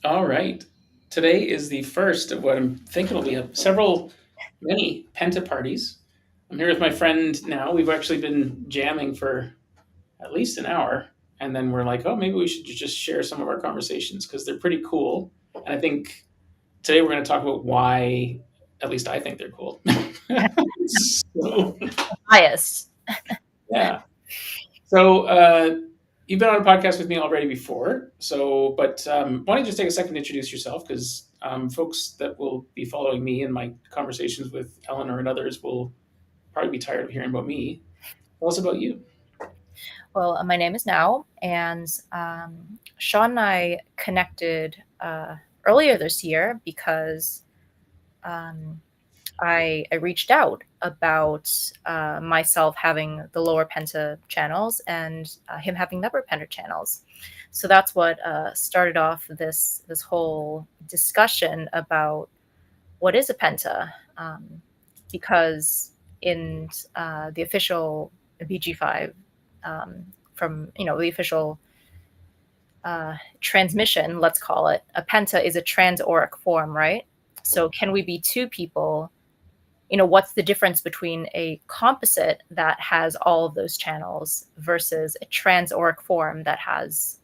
All right. Today is the first of what I'm thinking will be many Penta parties. I'm here with my friend now. We've actually been jamming for at least an hour, and then we're like, oh, maybe we should just share some of our conversations because they're pretty cool. And I think today we're going to talk about why, at least I think they're cool. So, Biased. yeah. So, you've been on a podcast with me already before. But why don't you just take a second to introduce yourself? Because folks that will be following me and my conversations with Eleanor and others will probably be tired of hearing about me. Tell us about you. Well, my name is Now, and Sean and I connected earlier this year because um, I reached out about myself having the lower penta channels and him having the upper penta channels. So that's what started off this whole discussion about what is a penta, because in the official BG5, from the official transmission, let's call it, a penta is a transauric form, right? So can we be two people? What's the difference between a composite that has all of those channels versus a transauric form that has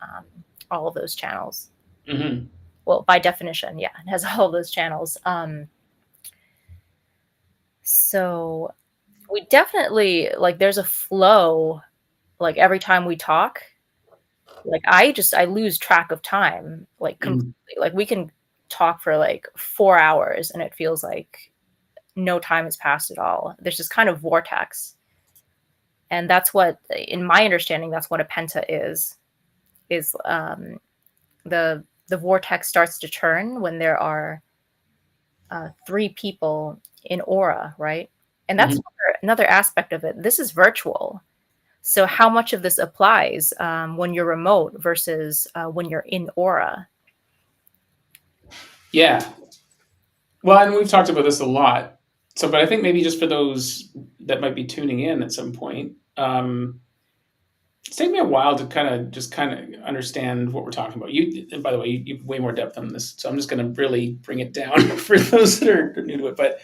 all of those channels? Mm-hmm. Well, by definition, yeah, it has all of those channels. So we definitely, like, there's a flow, like every time we talk, like I lose track of time, like Mm-hmm. completely. Like we can talk for like 4 hours and it feels like no time has passed at all. There's this kind of vortex. And that's what, in my understanding, that's what a penta is the vortex starts to turn when there are three people in aura, right? And that's Mm-hmm. another aspect of it. This is virtual. So how much of this applies when you're remote versus when you're in aura? Yeah. Well, and we've talked about this a lot. So, but I think maybe just for those that might be tuning in at some point, it's taken me a while to kind of understand what we're talking about. You, and by the way, you have way more depth on this, so I'm just going to really bring it down for those that are new to it. But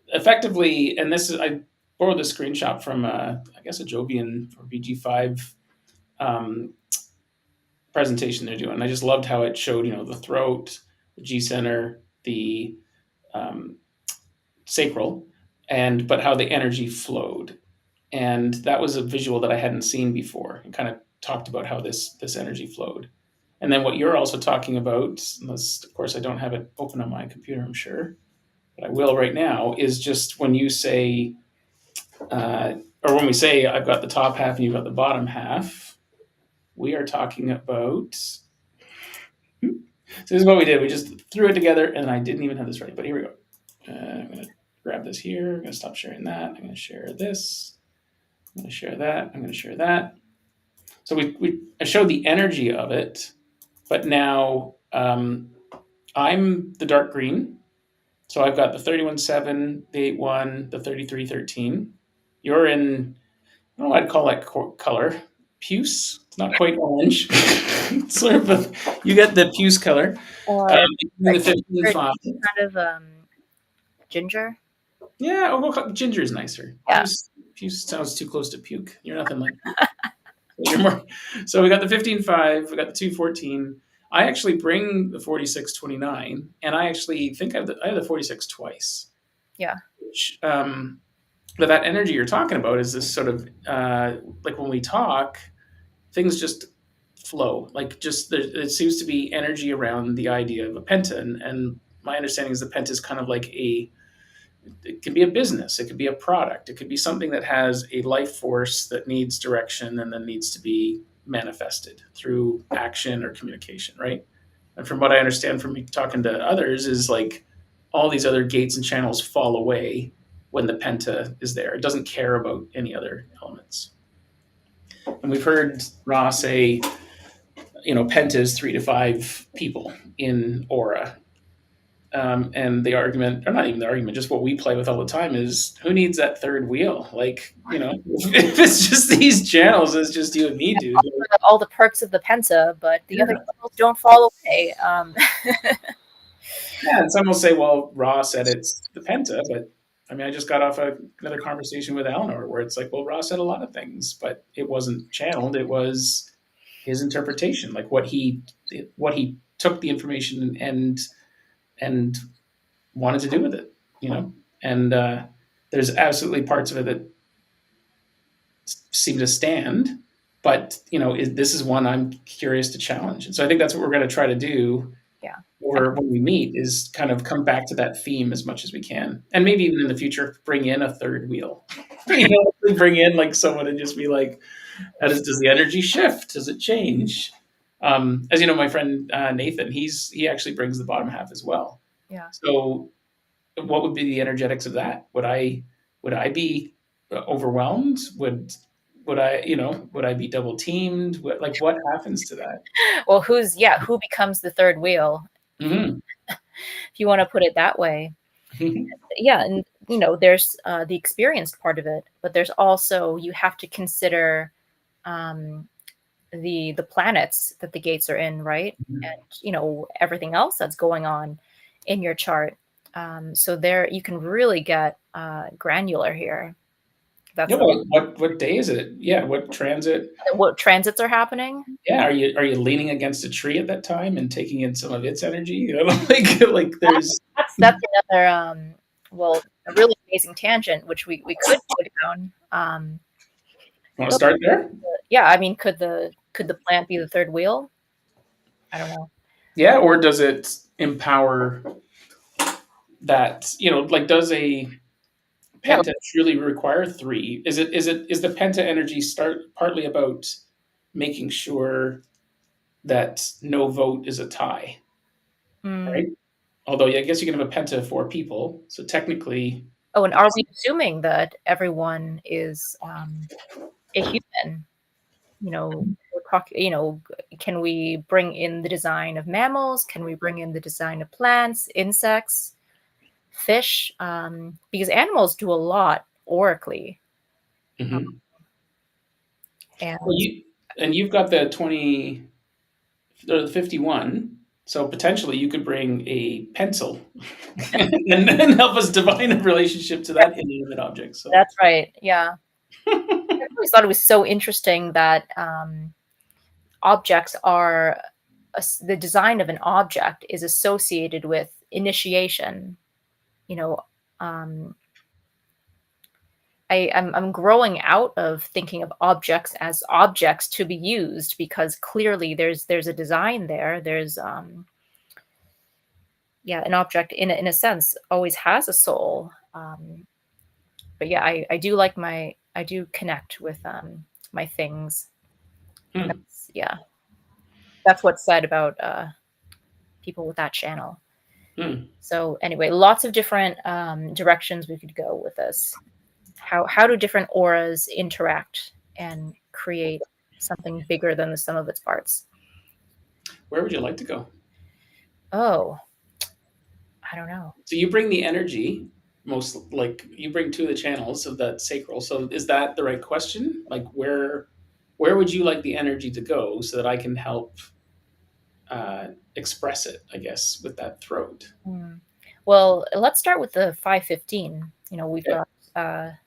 effectively, and this is I borrowed this screenshot from I guess a Jovian or BG5 um, presentation they're doing. I just loved how it showed the throat, the G center, the um, sacral, and but how the energy flowed. And that was a visual that I hadn't seen before, and kind of talked about how this energy flowed. And then what you're also talking about, unless of course I don't have it open on my computer, I'm sure, but I will right now, is just when you say, or when we say I've got the top half and you've got the bottom half, we are talking about. So this is what we did. We just threw it together, and I didn't even have this ready. But here we go. I'm going to grab this here. I'm going to stop sharing that. I'm going to share this. I'm going to share that. I'm going to share that. So I showed the energy of it, but now I'm the dark green. So I've got the 31.7, the 8.1, the 33.13. You're in, I don't know what I'd call that color. Puce. It's not quite orange. It's sort of you get the puce color. Or The 15.5. kind of ginger. Yeah, ginger is nicer. Yeah. Puce sounds too close to puke. You're nothing like puke. You're more. So we got the 15.5, we got the 2.14. I actually bring the 46.29, and I actually think I have the 46 twice. Yeah. Which, but that energy you're talking about is this sort of like when we talk, things just flow. Like just it seems to be energy around the idea of a penta, and my understanding is the penta is kind of like it can be a business, it could be a product, it could be something that has a life force that needs direction and then needs to be manifested through action or communication, right? And from what I understand from talking to others is like all these other gates and channels fall away when the penta is there. It doesn't care about any other elements. And we've heard Ross say, penta is 3 to 5 people in aura. And the argument, or not even the argument, just what we play with all the time is who needs that third wheel? Like, if it's just these channels, it's just you and me, dude. Like, All the perks of the Penta, but the other yeah. channels don't fall away. Yeah, and some will say, well, Raw said it's the Penta, but I mean, I just got off another conversation with Eleanor where it's like, well, Raw said a lot of things, but it wasn't channeled. It was his interpretation, like what he took the information and wanted to do with it, And there's absolutely parts of it that seem to stand, but this is one I'm curious to challenge, and so I think that's what we're going to try to do Yeah. or when we meet is kind of come back to that theme as much as we can, and maybe even in the future bring in a third wheel. Bring in like someone and just be like, how does the energy shift? Does it change? As you know, my friend Nathan, he actually brings the bottom half as well. Yeah. So, what would be the energetics of that? Would I be overwhelmed? Would I be double teamed? What happens to that? Well, who becomes the third wheel, Hmm. if you want to put it that way? Yeah, and there's the experienced part of it, but there's also you have to consider um, the planets that the gates are in, right? And everything else that's going on in your chart. So there you can really get granular here. Yeah, That's what day is it? Yeah, what transit? what transits are happening. Yeah, are you leaning against a tree at that time and taking in some of its energy? Like there's. That's another well, a really amazing tangent which we could go down. Want to start there? Yeah, I mean, could the plant be the third wheel? I don't know. Yeah, or does it empower that? Like does a Yeah. penta truly require three? Is the penta energy start partly about making sure that no vote is a tie, Mm. right? Although I guess you can have a penta of four people, so technically, Oh, and are we assuming that everyone is a human? Can we bring in the design of mammals? Can we bring in the design of plants, insects, fish? Because animals do a lot oracally, mhm. Well, and you've got the 20 or the 51, so potentially you could bring a pencil and help us divine a relationship to that inanimate object. So, that's right. Yeah, I always thought it was so interesting that objects are the design of an object is associated with initiation. You know, um, I'm growing out of thinking of objects as objects to be used because clearly there's a design there. There's yeah, an object in a sense always has a soul. But yeah, I do connect with my things. And hmm, that's what's said about people with that channel. hmm. So anyway, lots of different directions we could go with this. How do different auras interact and create something bigger than the sum of its parts? Where would you like to go? Oh, I don't know. So you bring the energy, most like you bring two of the channels of that sacral. So is that the right question? Like where would you like the energy to go so that I can help express it? I guess with that throat. Hmm. Well, let's start with the 515. We've Okay. got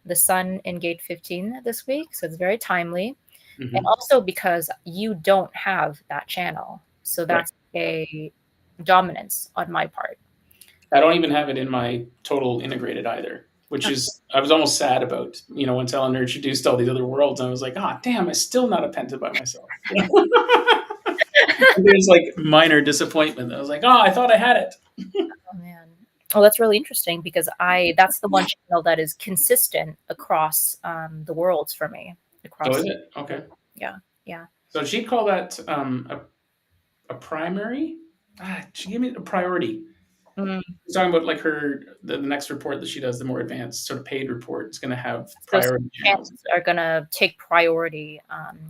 the sun in gate 15 this week, so it's very timely. And Hmm. also because you don't have that channel. So Right. that's a dominance on my part. I don't even have it in my total integrated either, which is I was almost sad about. Once Eleanor introduced all these other worlds, I was like, ah, damn, I'm still not a penta by myself. There's like minor disappointment. I was like, oh, I thought I had it. Oh man. Oh, that's really interesting because that's the one channel that is consistent across the worlds for me. Oh, Across, is it? Okay. yeah, yeah. So she'd call that a primary. She gave me a priority. Mm. She's talking about like the next report that she does, the more advanced sort of paid report, is going to have Those priority channels. channels are gonna take priority.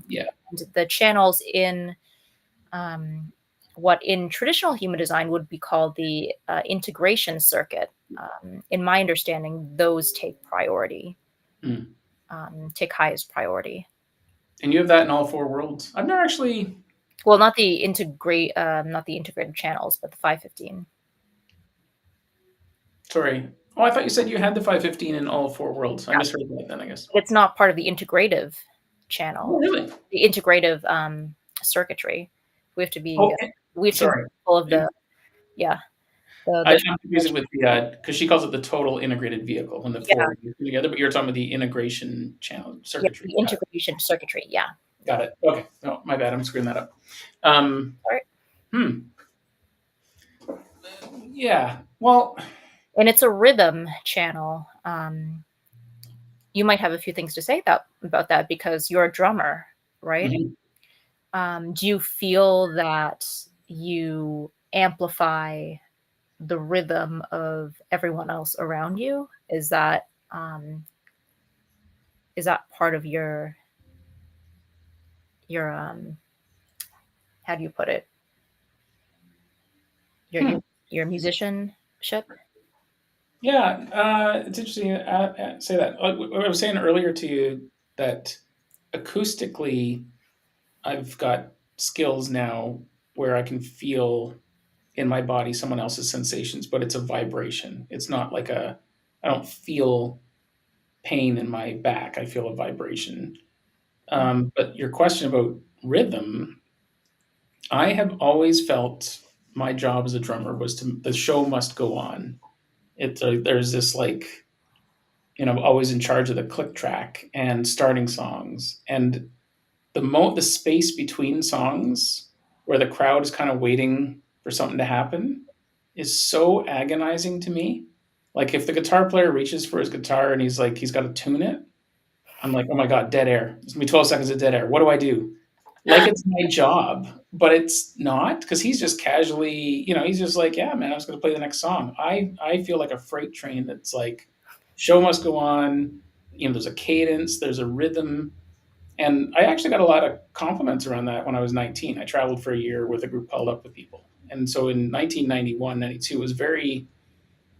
Yeah. And the channels in um, what in traditional human design would be called the integration circuit. In my understanding, those take priority, Hmm. take highest priority. And you have that in all four worlds. I've never actually. Well, not the integrated channels, but the 515. Sorry. Oh, I thought you said you had the 515 in all four worlds. I Yeah, misheard that then, I guess. but it's not part of the integrative Oh, channel, really? the integrative circuitry. We have to be, Okay. we have to be Sorry. full of the, yeah, the I'm confusing with the because she calls it the total integrated vehicle when the yeah, four of you come together, but you're talking about the integration channel yeah, circuitry. the integration circuitry. Yeah. Got it. Okay. No, my bad. I'm screwing that up. Um, All right. hmm. Yeah. Well. And it's a rhythm channel. You might have a few things to say about that because you're a drummer, right? Mhm. Do you feel that you amplify the rhythm of everyone else around you? Is that part of your how do you put it? Your Hmm. your your musicianship? Yeah. It's interesting. Say that. I was saying earlier to you that acoustically, I've got skills now where I can feel in my body someone else's sensations, but it's a vibration. It's not like I don't feel pain in my back. I feel a vibration. But your question about rhythm, I have always felt my job as a drummer was the show must go on. There's this like, always in charge of the click track and starting songs, and the space between songs where the crowd is kind of waiting for something to happen is so agonizing to me. Like if the guitar player reaches for his guitar and he's got to tune it, I'm like, oh my god, dead air. It's gonna be 12 seconds of dead air. What do I do? Like it's my job, but it's not because he's just casually, he's just like, yeah, man, I was gonna play the next song. I feel like a freight train that's like, show must go on. There's a cadence, there's a rhythm, and I actually got a lot of compliments around that when I was 19. I traveled for a year with a group called Up with People. And so in 1991, 92, it was very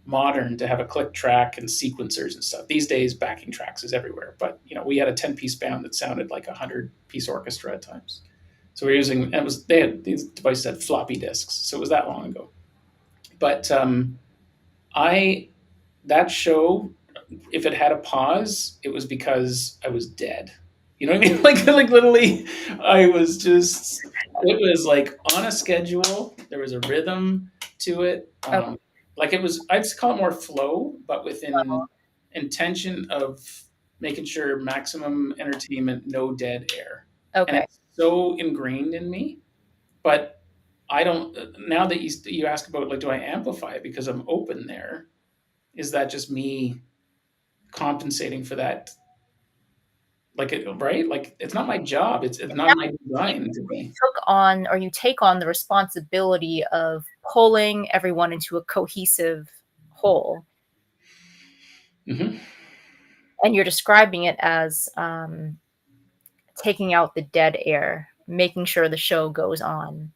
modern to have a click track and sequencers and stuff. These days, backing tracks is everywhere. But, we had a 10-piece band that sounded like a 100-piece orchestra at times. So we were using, they had, these devices had floppy disks. So it was that long ago. But I, that show, if it had a pause, it was because I was dead. You know what I mean? Like literally, I was just. It was like on a schedule. There was a rhythm to it. Okay. Like it was. I'd call it more flow, but within Well, intention of making sure maximum entertainment, no dead air, and okay. it's so ingrained in me. But I don't. Now that you ask about like, do I amplify it because I'm open there? Is that just me compensating for that, like right, like it's not my job, it's not Now in my design to you be. took on or you take on the responsibility of pulling everyone into a cohesive whole, Hmm. and you're describing it as taking out the dead air, making sure the show goes on.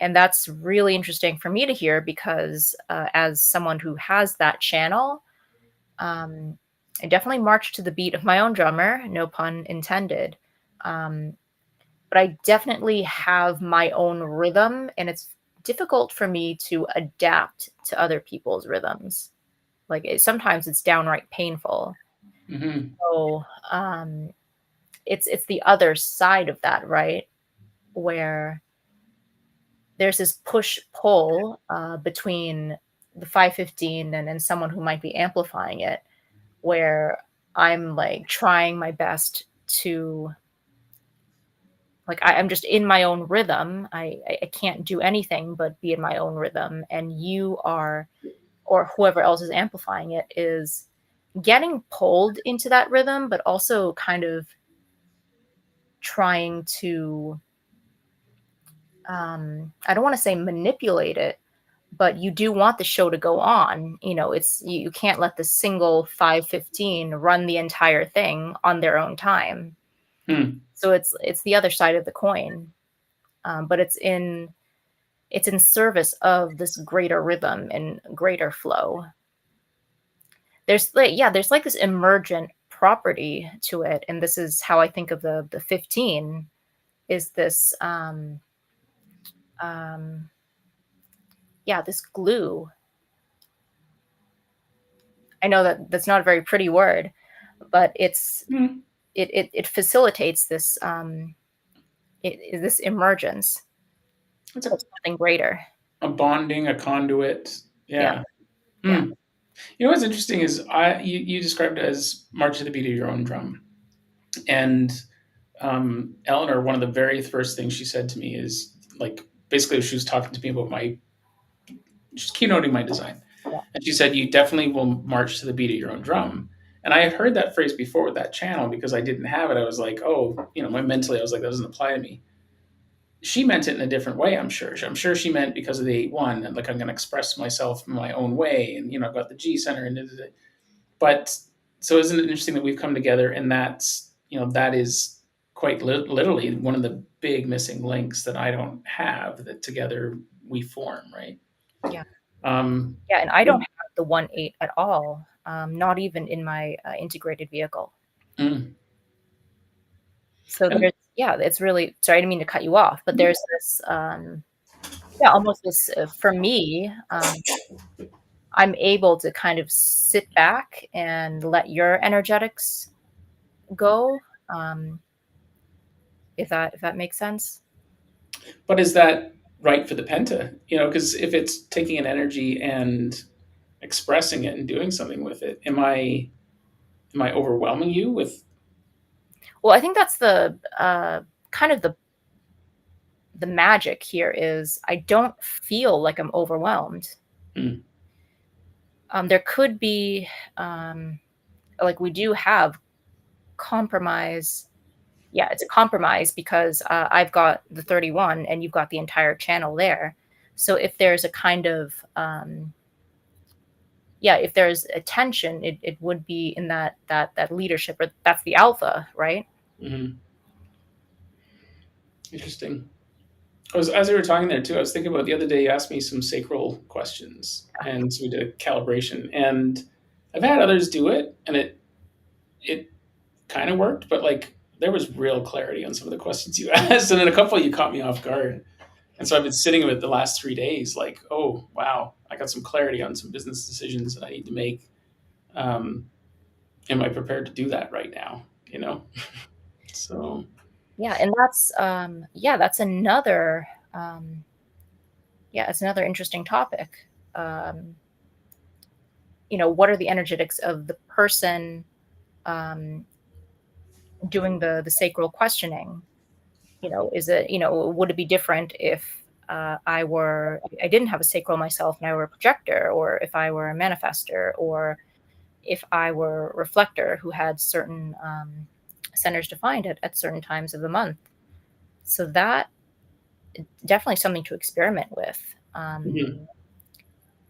And that's really interesting for me to hear because as someone who has that channel, um, I definitely march to the beat of my own drummer, no pun intended. Um, but I definitely have my own rhythm, and it's difficult for me to adapt to other people's rhythms. Like sometimes it's downright painful. Hmm. So it's the other side of that, right? Where there's this push pull between the 515 and someone who might be amplifying it, where I'm like trying my best to like I'm just in my own rhythm. I can't do anything but be in my own rhythm, and you are, or whoever else is amplifying it is getting pulled into that rhythm, but also kind of trying to I don't want to say manipulate it, but you do want the show to go on. It's you can't let the single 515 run the entire thing on their own time. Hmm. So it's the other side of the coin. But it's in it's in service of this greater rhythm and greater flow. There's like this emergent property to it, and this is how I think of the 15 is this um yeah, this glue. I know that that's not a very pretty word, but Mm, it facilitates this this emergence that's of something greater. a bonding, a conduit. Yeah, Yeah. yeah, Hmm. You know what's interesting is you described it as march to the beat of your own drum, and Eleanor, one of the very first things she said to me is like basically she was talking to me about my she's keynoting my design, yeah, and she said you definitely will march to the beat of your own drum. And I had heard that phrase before with that channel because I didn't have it. I was like, oh, my mentally I was like that doesn't apply to me. She meant it in a different way. I'm sure. I'm sure she meant because of the 8-1 and like I'm going to express myself in my own way, and I've got the G center and but so isn't it interesting that we've come together and that is quite literally one of the big missing links that I don't have that together we form, right? yeah, Um, yeah. And I don't mm, have the 1-8 at all, not even in my integrated vehicle. mm. So And it's really sorry, I didn't mean to cut you off, but there's this, yeah, almost this for me. I'm able to kind of sit back and let your energetics go, um, if that makes sense. but is that right for the penta? Because if it's taking an energy and expressing it and doing something with it, am I overwhelming you with? Well, I think that's the kind of the magic here is I don't feel like I'm overwhelmed. Mm, There could be like we do have compromise. Yeah, it's a compromise because I've got the 31 and you've got the entire channel there. So if there's a kind of yeah, if there's a tension, it would be in that leadership, or that's the alpha, right? mhm. Interesting. As we were talking there too, I was thinking about the other day. You asked me some sacral questions, and so we did a calibration. And I've had others do it, and it kind of worked, but like there was real clarity on some of the questions you asked, and then a couple you caught me off guard. And so I've been sitting with it the last 3 days, like, oh wow, I got some clarity on some business decisions that I need to make. Um, am I prepared to do that right now? So Yeah, and that's yeah, that's another yeah, it's another interesting topic. Um, what are the energetics of the person um, doing the sacral questioning? Is it would it be different if I didn't have a sacral myself and I were a projector, or if I were a manifester, or if I were a reflector who had certain centers defined at certain times of the month. So that definitely something to experiment with. mhm.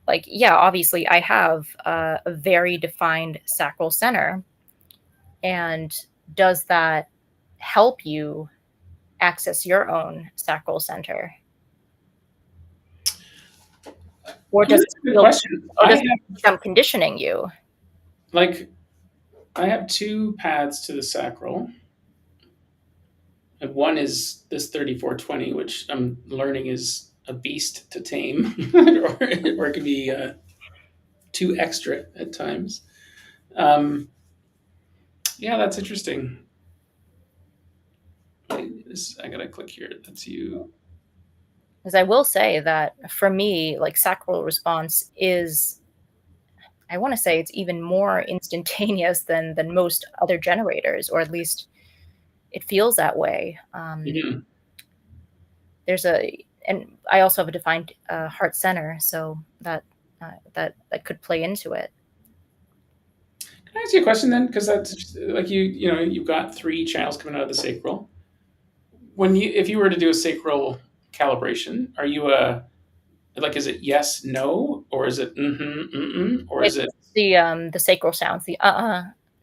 Like, yeah, obviously I have a very defined sacral center, and does that help you access your own sacral center, or does it That's a good feel question. or I does it have feel like I'm conditioning you? like I have two paths to the sacral, and one is this 3420, which I'm learning is a beast to tame, or it can be too extra at times. Um, yeah, that's interesting. I gotta click here. That's you. Because I will say that for me, like, sacral response is, I want to say it's even more instantaneous than most other generators, or at least it feels that way. Mhm. And I also have a defined heart center, so that could play into it. Can I ask you a question then? Because that's like you've got three channels coming out of the sacral. If you were to do a sacral calibration, are you a like is it yes no or is it or is It's it the sacral sounds, the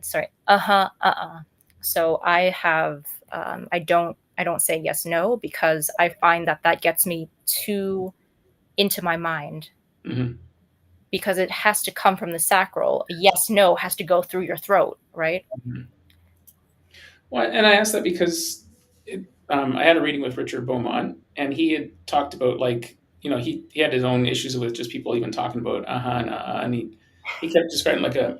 sorry, uh-huh, uh-uh. So I don't say yes, no, because I find that that gets me too. into my mind Mhm. because it has to come from the sacral. A yes, no has to go through your throat, right? Mhm. Well, and I asked that because I had a reading with Richard Beaumont, and he had talked about like he had his own issues with just people even talking about and and he kept describing like a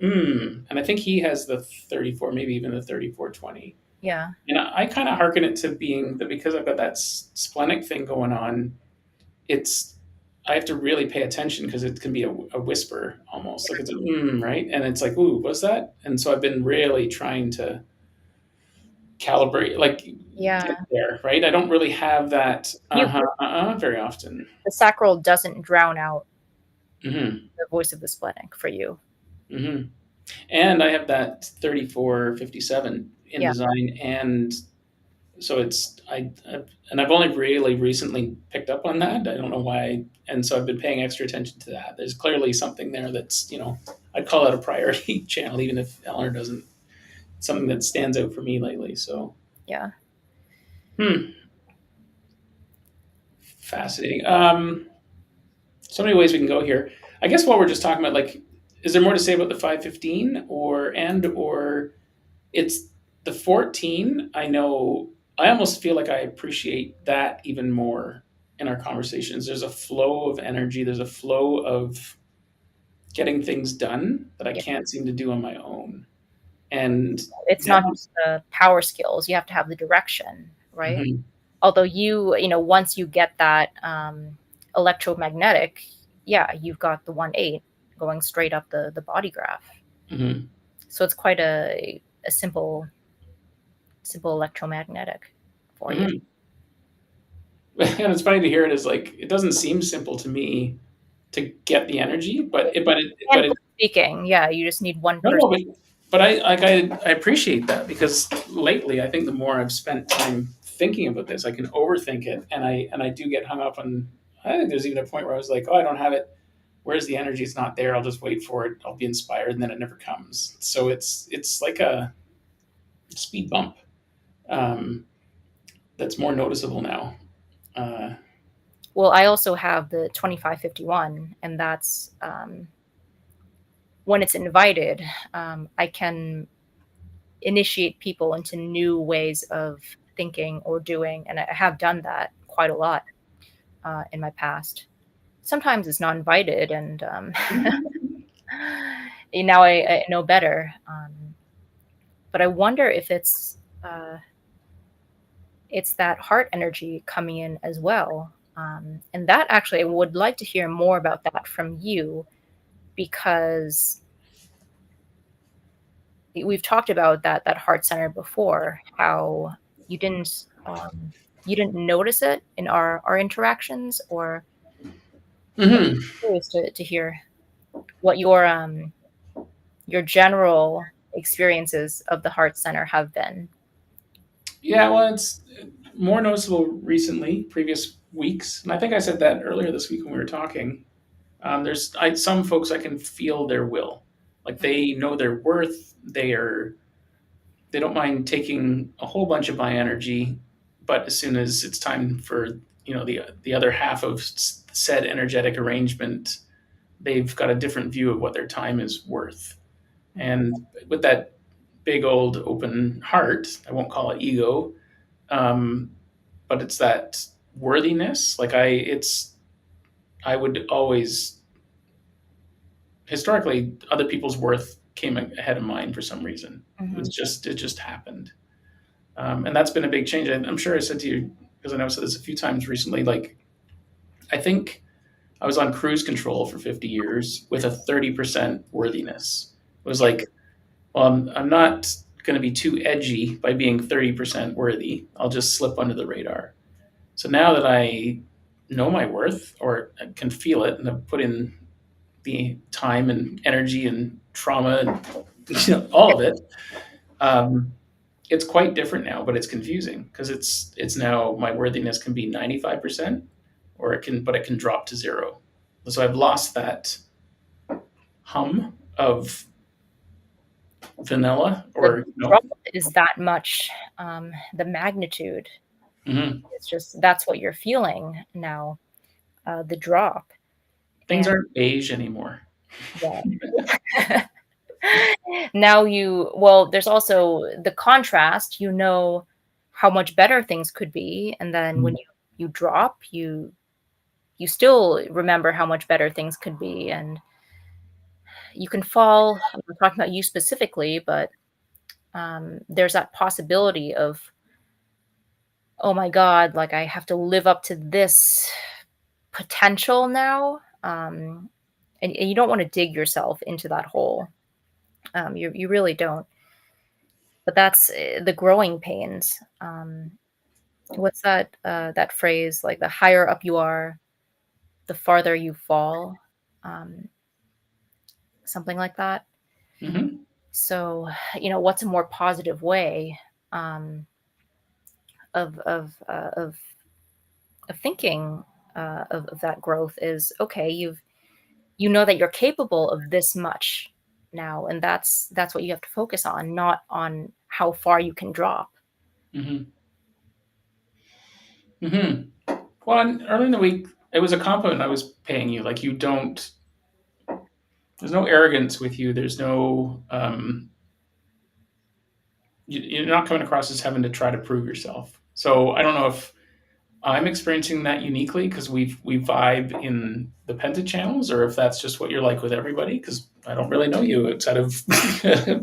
and I think he has the 34, maybe even the 3420, Yeah. and I kind of hearken it to being that because I've got that splenic thing going on, it's I have to really pay attention because it can be a whisper almost like it's a right, and it's like ooh what's that, and so I've been really trying to calibrate, like get Yeah. there, right? I don't really have that You very often. The sacral doesn't drown out Hmm. the voice of the splenic for you. Hmm. And I have that 3457 in Yeah. design, and so and I've only really recently picked up on that. I don't know why, and so I've been paying extra attention to that. There's clearly something there that's I'd call that a priority channel, even if Eleanor doesn't. Something that stands out for me lately. So, Yeah. hmm, fascinating. So many ways we can go here. I guess while we're just talking about like, is there more to say about the 515 or it's the 14? I know I almost feel like I appreciate that even more in our conversations. There's a flow of energy. There's a flow of getting things done that I Yeah. can't seem to do on my own. And It's yeah, not just the power skills, you have to have the direction, right? mhm, Although once you get that electromagnetic, yeah, you've got the 1/8 going straight up the body graph. mhm, So it's quite a simple electromagnetic for you. mhm. And it's funny to hear it as like it doesn't seem simple to me to get the energy, Mechanically speaking, yeah, you just need one no, person. no, but I appreciate that because lately I think the more I've spent time thinking about this, I can overthink it, and I do get hung up on. I think there's even a point where I was like, oh, I don't have it. Where's the energy? It's not there. I'll just wait for it. I'll be inspired, and then it never comes. So it's like a speed bump that's more noticeable now. Uh, Well, I also have the 2551, and that's when it's invited, I can initiate people into new ways of thinking or doing, and I have done that quite a lot in my past. Sometimes it's not invited, and now I know better. But I wonder if it's that heart energy coming in as well. And that actually, I would like to hear more about that from you because we've talked about that heart center before, how you didn't um, you didn't notice it in our interactions, or I'm mhm. curious to hear what your general experiences of the heart center have been. Yeah, well, it's more noticeable recently, previous weeks, and I think I said that earlier this week when we were talking. Some folks I can feel their will, like they know their worth. They don't mind taking a whole bunch of my energy, but as soon as it's time for the other half of said energetic arrangement, they've got a different view of what their time is worth. And with that big old open heart, I won't call it ego, um, but it's that worthiness. Like I would always historically other people's worth came ahead of mine for some reason. Mhm. It just happened, and that's been a big change. I'm sure I said to you because I know I said this a few times recently. Like I think I was on cruise control for 50 years with a 30% worthiness. It was like, well, I'm not going to be too edgy by being 30% worthy. I'll just slip under the radar. So now that I know my worth or can feel it and have put in the time and energy and trauma and all of it, um, it's quite different now. But it's confusing because it's now my worthiness can be 95%, or it can drop to zero. So I've lost that hum of vanilla, The or drop is that much, the magnitude. mhm. It's just that's what you're feeling now. the drop. Things And aren't beige anymore. yeah. Now well, there's also the contrast, how much better things could be, and then when Mm. you drop, you still remember how much better things could be, and you can fall. I'm not talking about you specifically, but there's that possibility of, oh my God, like I have to live up to this potential now. And you don't want to dig yourself into that hole. You really don't. But that's the growing pains. What's that phrase? Like the higher up you are, the farther you fall. Um, Something like that. Mhm. So, what's a more positive way um, of thinking of that growth is okay. You know that you're capable of this much now, and that's what you have to focus on, not on how far you can drop. Mhm. Mhm. Well, and early in the week, it was a compliment I was paying you. Like, you don't there's no arrogance with you. There's no, you're not coming across as having to try to prove yourself. So I don't know if I'm experiencing that uniquely because we vibe in the Penta channels, or if that's just what you're like with everybody. Because I don't really know you outside of,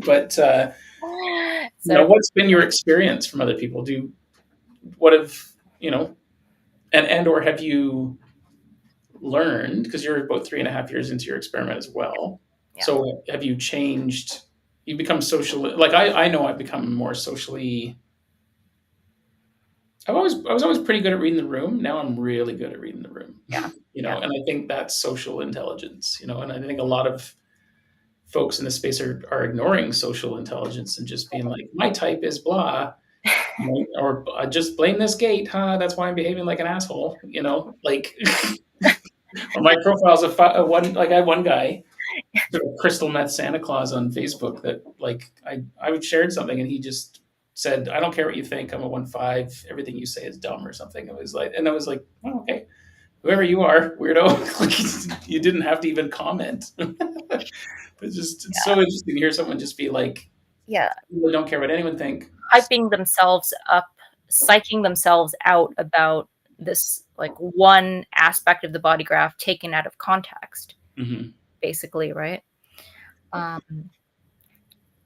but So what's been your experience from other people? What have you know, and or have you learned, because you're about 3.5 years into your experiment as well? yeah, So have you changed? You become socially, like I know I've become more socially. I was always pretty good at reading the room. Now I'm really good at reading the room. yeah, yeah, And I think that's social intelligence. And I think a lot of folks in this space are ignoring social intelligence and just being like, my type is blah, or just blame this gate, huh? That's why I'm behaving like an asshole. Like, or my profile's a one. Like, I had one guy, sort of crystal meth Santa Claus on Facebook, that like I shared something and he just said, I don't care what you think, I'm a 1.5, everything you say is dumb or something. It was like, and I was like, oh, okay, whoever you are, weirdo. Like, you didn't have to even comment. It's so interesting to hear someone just be like, yeah. really don't care what anyone think. Hyping themselves up, psyching themselves out about this like one aspect of the body graph taken out of context, Mm-hmm. basically, right? Um,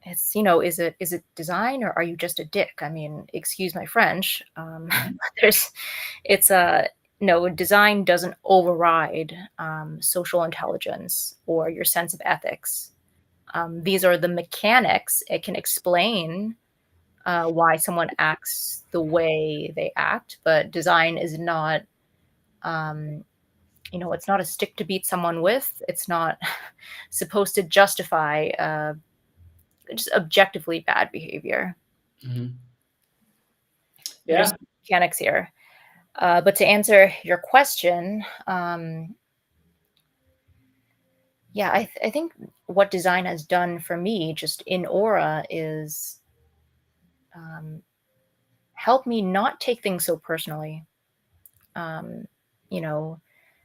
is it design, or are you just a dick? I mean, excuse my French. Mm-hmm. There's, it's a no, design doesn't override social intelligence or your sense of ethics. These are the mechanics. It can explain why someone acts the way they act, but design is not, um, it's not a stick to beat someone with. It's not supposed to justify just objectively bad behavior. Mm-hmm. There's Yeah. mechanics here. But to answer your question, yeah, I think what design has done for me just in aura is um, help me not take things so personally. Um, you know,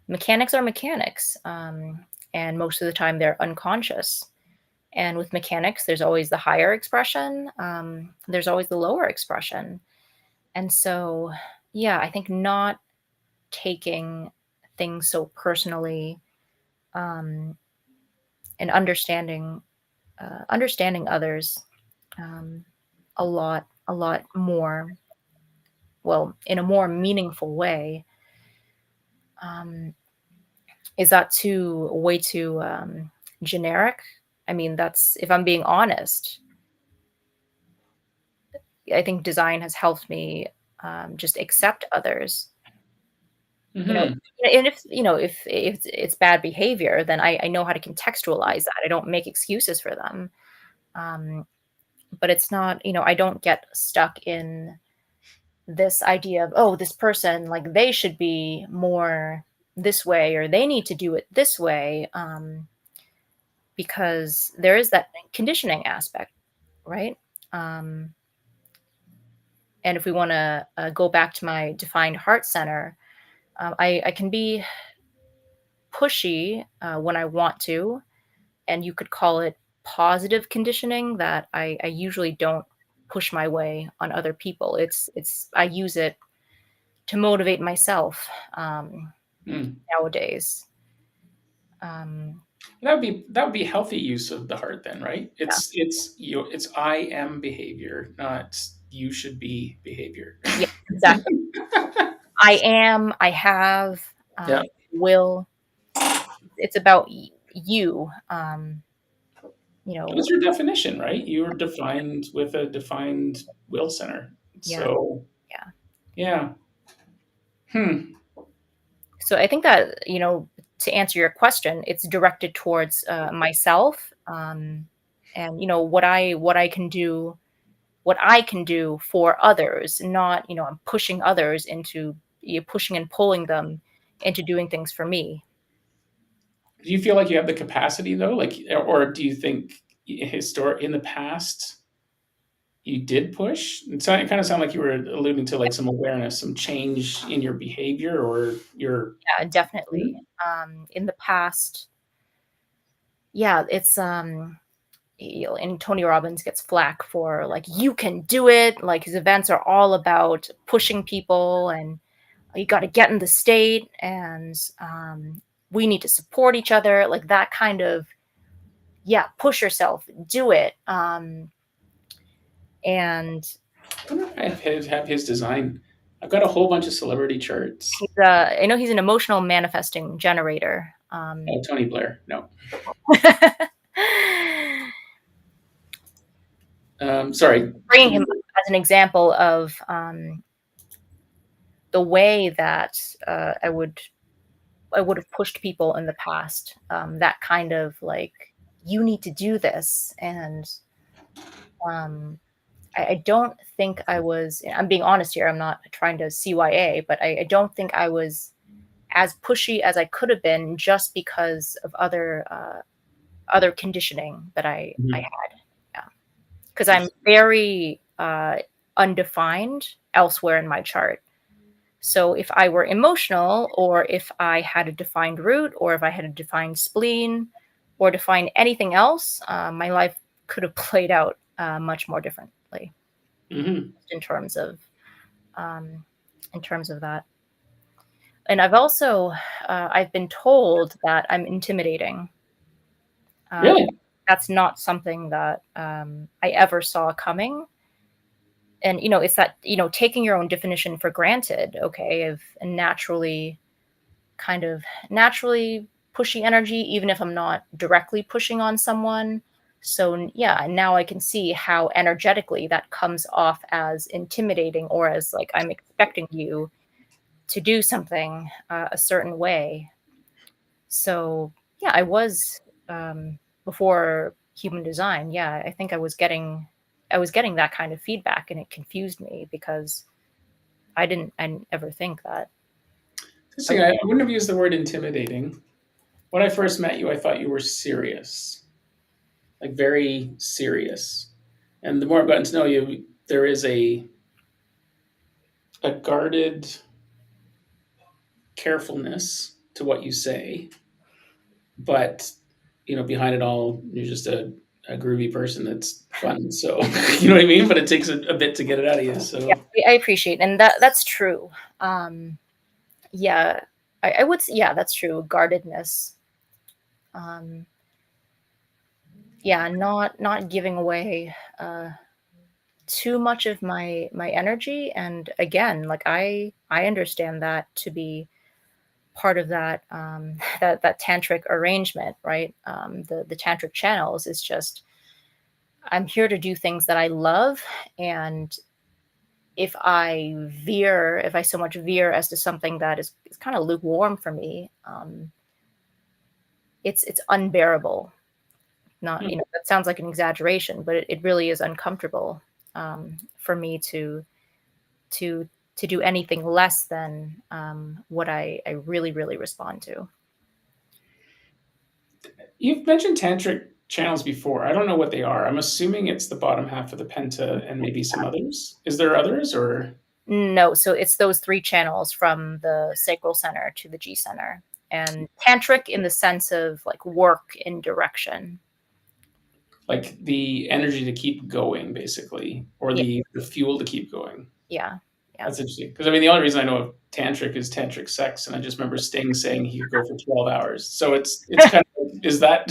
Mechanics are mechanics, and most of the time they're unconscious. And with mechanics, there's always the higher expression, there's always the lower expression. And so, yeah, I think not taking things so personally, um, and understanding others um, a lot more, well, in a more meaningful way. Um, is that too way too generic? I mean, that's if I'm being honest, I think design has helped me just accept others. You know, Mm-hmm. and if it's bad behavior, then I know how to contextualize that. I don't make excuses for them. Um, but it's not, I don't get stuck in this idea of, oh, this person, like they should be more this way or they need to do it this way, because there is that conditioning aspect, right? Um, and if we want to go back to my defined heart center, I can be. pushy when I want to, and you could call it positive conditioning that I usually don't push my way on other people. It's I use it to motivate myself Mm. nowadays. Um, That would be healthy use of the heart then, right? yeah, It's I am behavior, not you should be behavior. yeah, exactly. I am, I have, Yeah. will. It's about you. You It's know, your definition, right? You're defined with a defined will center. yeah, So, yeah. yeah. Hmm. So I think that, to answer your question, it's directed towards myself, and what I can do for others. Not, I'm pushing others into pushing and pulling them into doing things for me. Do you feel like you have the capacity though? Like, or do you think in the past you did push? It kind of sounded like you were alluding to like some awareness, some change in your behavior or your. Yeah, definitely. In the past, yeah, it's and Tony Robbins gets flack for like you can do it. Like his events are all about pushing people, and you got to get in the state, and we need to support each other. Like that kind of, yeah, push yourself, do it. And I wonder if I have his design. I've got a whole bunch of celebrity charts. I know he's an emotional manifesting generator. Oh, Tony Blair. No. Sorry. Bringing him up as an example of the way that I would have pushed people in the past. That kind of like, you need to do this. And um, I don't think I was, I'm being honest here, I'm not trying to CYA, but I don't think I was as pushy as I could have been just because of other conditioning that I Mhm. had. Yeah. Because I'm very undefined elsewhere in my chart. So if I were emotional, or if I had a defined root, or if I had a defined spleen, or defined anything else, my life could have played out much more differently Mhm. in terms of um, that. And I've been told that I'm intimidating. Uh, Really? that's not something that I ever saw coming. And it's that taking your own definition for granted. Okay, of a naturally pushy energy, even if I'm not directly pushing on someone. So yeah, now I can see how energetically that comes off as intimidating, or as like I'm expecting you to do something a certain way. So yeah, I was before human design. Yeah, I think I was getting that kind of feedback, and it confused me because I didn't ever think that. I Interesting. would, I wouldn't have used the word intimidating. When I first met you, I thought you were serious, like very serious. And the more I've gotten to know you, there is a guarded carefulness to what you say, but behind it all, you're just a groovy person that's fun. So you know what I mean. But it takes a bit to get it out of you. yeah, So I appreciate, and that's true. Yeah, I would say, yeah, that's true. Guardedness. Um, yeah, not giving away too much of my energy. And again, like I understand that to be part of that that tantric arrangement, right? The tantric channels is just, I'm here to do things that I love. And if I so much veer as to something that is kind of lukewarm for me, it's unbearable. Not, hmm. that sounds like an exaggeration, but it really is uncomfortable for me to to do anything less than what I really really respond to. You've mentioned tantric channels before. I don't know what they are. I'm assuming it's the bottom half of the penta and maybe some others. Is there others or? No, so it's those three channels from the sacral center to the G center. and tantric in the sense of like work in direction. Like the energy to keep going, basically, or Yeah, the fuel to keep going. yeah, yeah. That's interesting because I mean the only reason I know of tantric is tantric sex, and I just remember Sting saying he could go for 12 hours. So it's kind of is that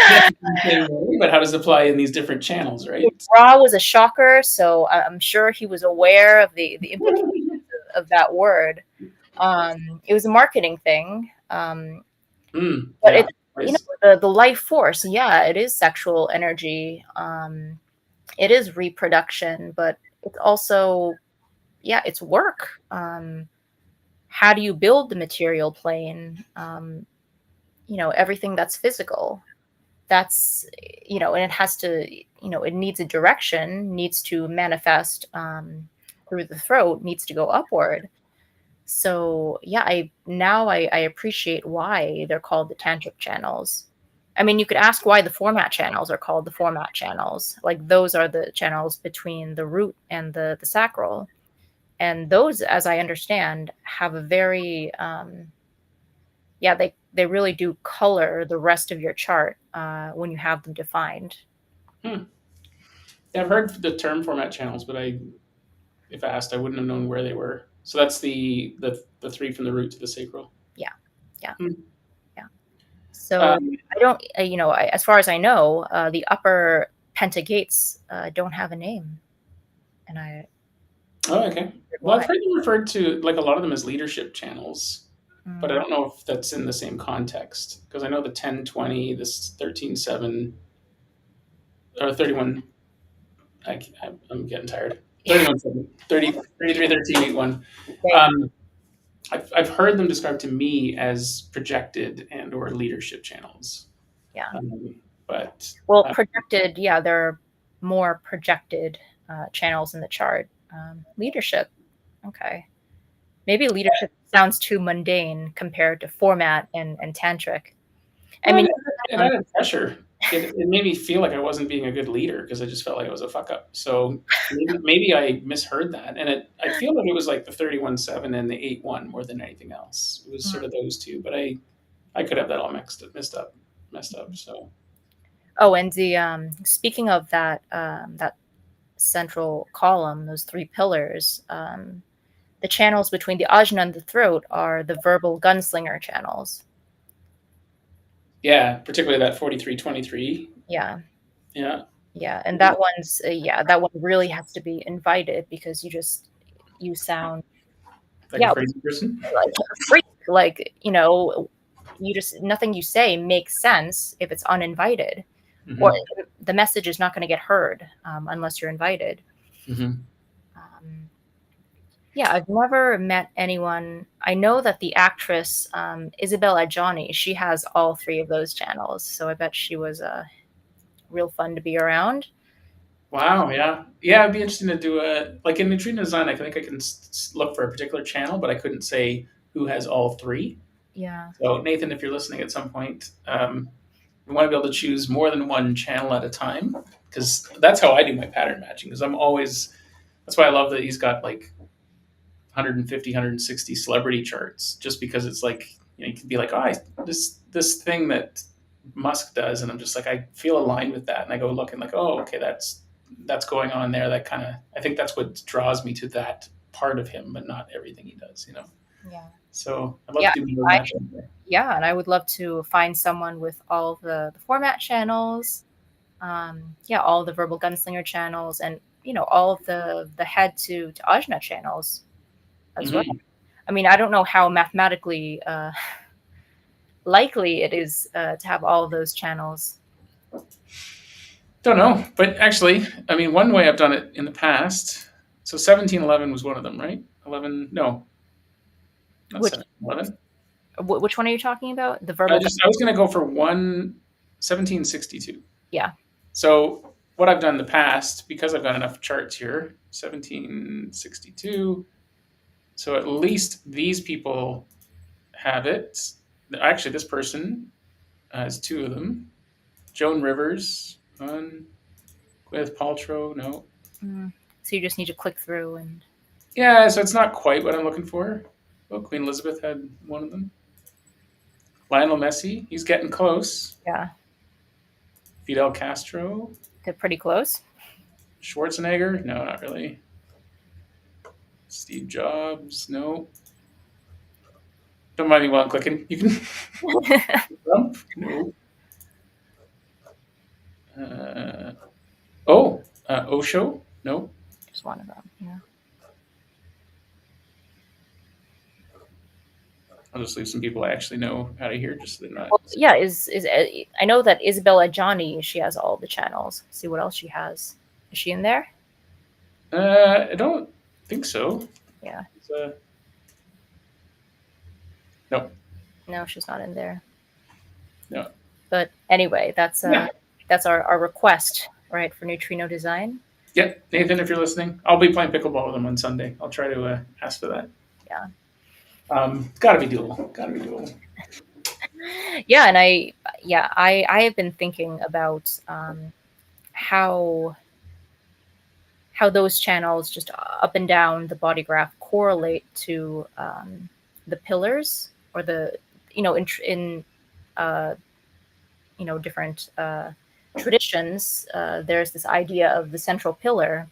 yes, it's the same way, but how does it apply in these different channels, right? Raw was a shocker, so I'm sure he was aware of the implications of that word. It was a marketing thing, but Yeah, it's nice. the life force. Yeah, it is sexual energy. It is reproduction, but it's also yeah, it's work. How do you build the material plane? Everything that's physical. That's and it has to it needs a direction, needs to manifest through the throat, needs to go upward. So yeah, I appreciate why they're called the tantric channels. I mean, you could ask why the format channels are called the format channels. Like those are the channels between the root and the sacral, and those, as I understand, have a very yeah, they really do color the rest of your chart when you have them defined. Hmm. Yeah, I've heard the term format channels, but if asked, I wouldn't have known where they were. So that's the three from the root to the sacral. Yeah, yeah, Hmm. yeah. So Um, I don't, as far as I know, the upper pentagates don't have a name, and I oh, okay. wondered Well, I've why. heard them referred to like a lot of them as leadership channels, but I Mm, don't know if that's in the same context because I know the 1020, this 13.7, or 31. I'm getting tired. yeah, 31.7, 30, 33, 13.8.1. yeah, Um, I've heard them described to me as projected and or leadership channels. yeah. But Well, projected, yeah, there are more projected channels in the chart. Leadership, okay. Maybe leadership sounds too mundane compared to format and tantric. I well, mean, it added pressure. It made me feel like I wasn't being a good leader because I just felt like I was a fuck up. So maybe I misheard that, and I feel like it was like the 31.7 and the 8.1 more than anything else. It was mm. sort of those two, but I could have that all messed up. So Oh, and the speaking of that central column, those three pillars, the channels between the ajna and the throat are the verbal gunslinger channels. yeah, particularly that 43.23. Yeah, Yeah, yeah, and that one's yeah, that one really has to be invited because you sound like a yeah crazy person. like a freak. Like you just nothing you say makes sense if it's uninvited, or Hmm. the message is not going to get heard unless you're invited. Hmm. Um, Yeah, I've never met anyone. I know that the actress Isabel Adjani, she has all three of those channels, so I bet she was real fun to be around. Wow, yeah, yeah. It'd be interesting to do a like in neutrino design. I think I can look for a particular channel, but I couldn't say who has all three. Yeah, So Nathan, if you're listening at some point, we want to be able to choose more than one channel at a time because that's how I do my pattern matching. Because I'm always that's why I love that he's got like 150, 160 celebrity charts, just because it's like you can be like, oh, this thing that Musk does, and I'm just like I feel aligned with that, and I go look and like, oh, okay, that's going on there. That kind of I think that's what draws me to that part of him, but not everything he does. yeah, So I'd love yeah. to do more I matching there. yeah, and I would love to find someone with all of the format channels, yeah, all of the verbal gunslinger channels, and all of the head to ajna channels as well. Mm-hmm. I mean, I don't know how mathematically likely it is to have all of those channels. Don't know, but actually, I mean, one way I've done it in the past. So 1711 was one of them, right? 11, no, not Which 1711. which one are you talking about? The I verbal. just I was going to go for 1762. Yeah. So what I've done in the past, because I've got enough charts here, 1762. So at least these people have it. Actually, this person has two of them. Joan Rivers, one. Gwyneth Paltrow, no. Mm. So you just need to click through and Yeah, so it's not quite what I'm looking for. Well, Queen Elizabeth had one of them. Lionel Messi, he's getting close. Yeah, Fidel Castro, they're pretty close. Schwarzenegger, no, not really. Steve Jobs, no. Don't mind me while I'm clicking. You can Trump, no. Uh, Osho, no. Just one of them. Yeah. I'll just leave some people I actually know out of here, just so they're not. Well, yeah. Is I know that Isabella Johnny, she has all the channels. Let's see what else she has. Is she in there? I don't think so. Yeah. It's, no, No, she's not in there. no. But anyway, Yeah, that's our request, right, for neutrino design. yeah. Nathan, if you're listening, I'll be playing pickleball with him on Sunday. I'll try to ask for that. Yeah. Gotta be doable. Gotta be doable. Yeah, and I have been thinking about how those channels just up and down the body graph correlate to the pillars or the in uh, different traditions. There's this idea of the central pillar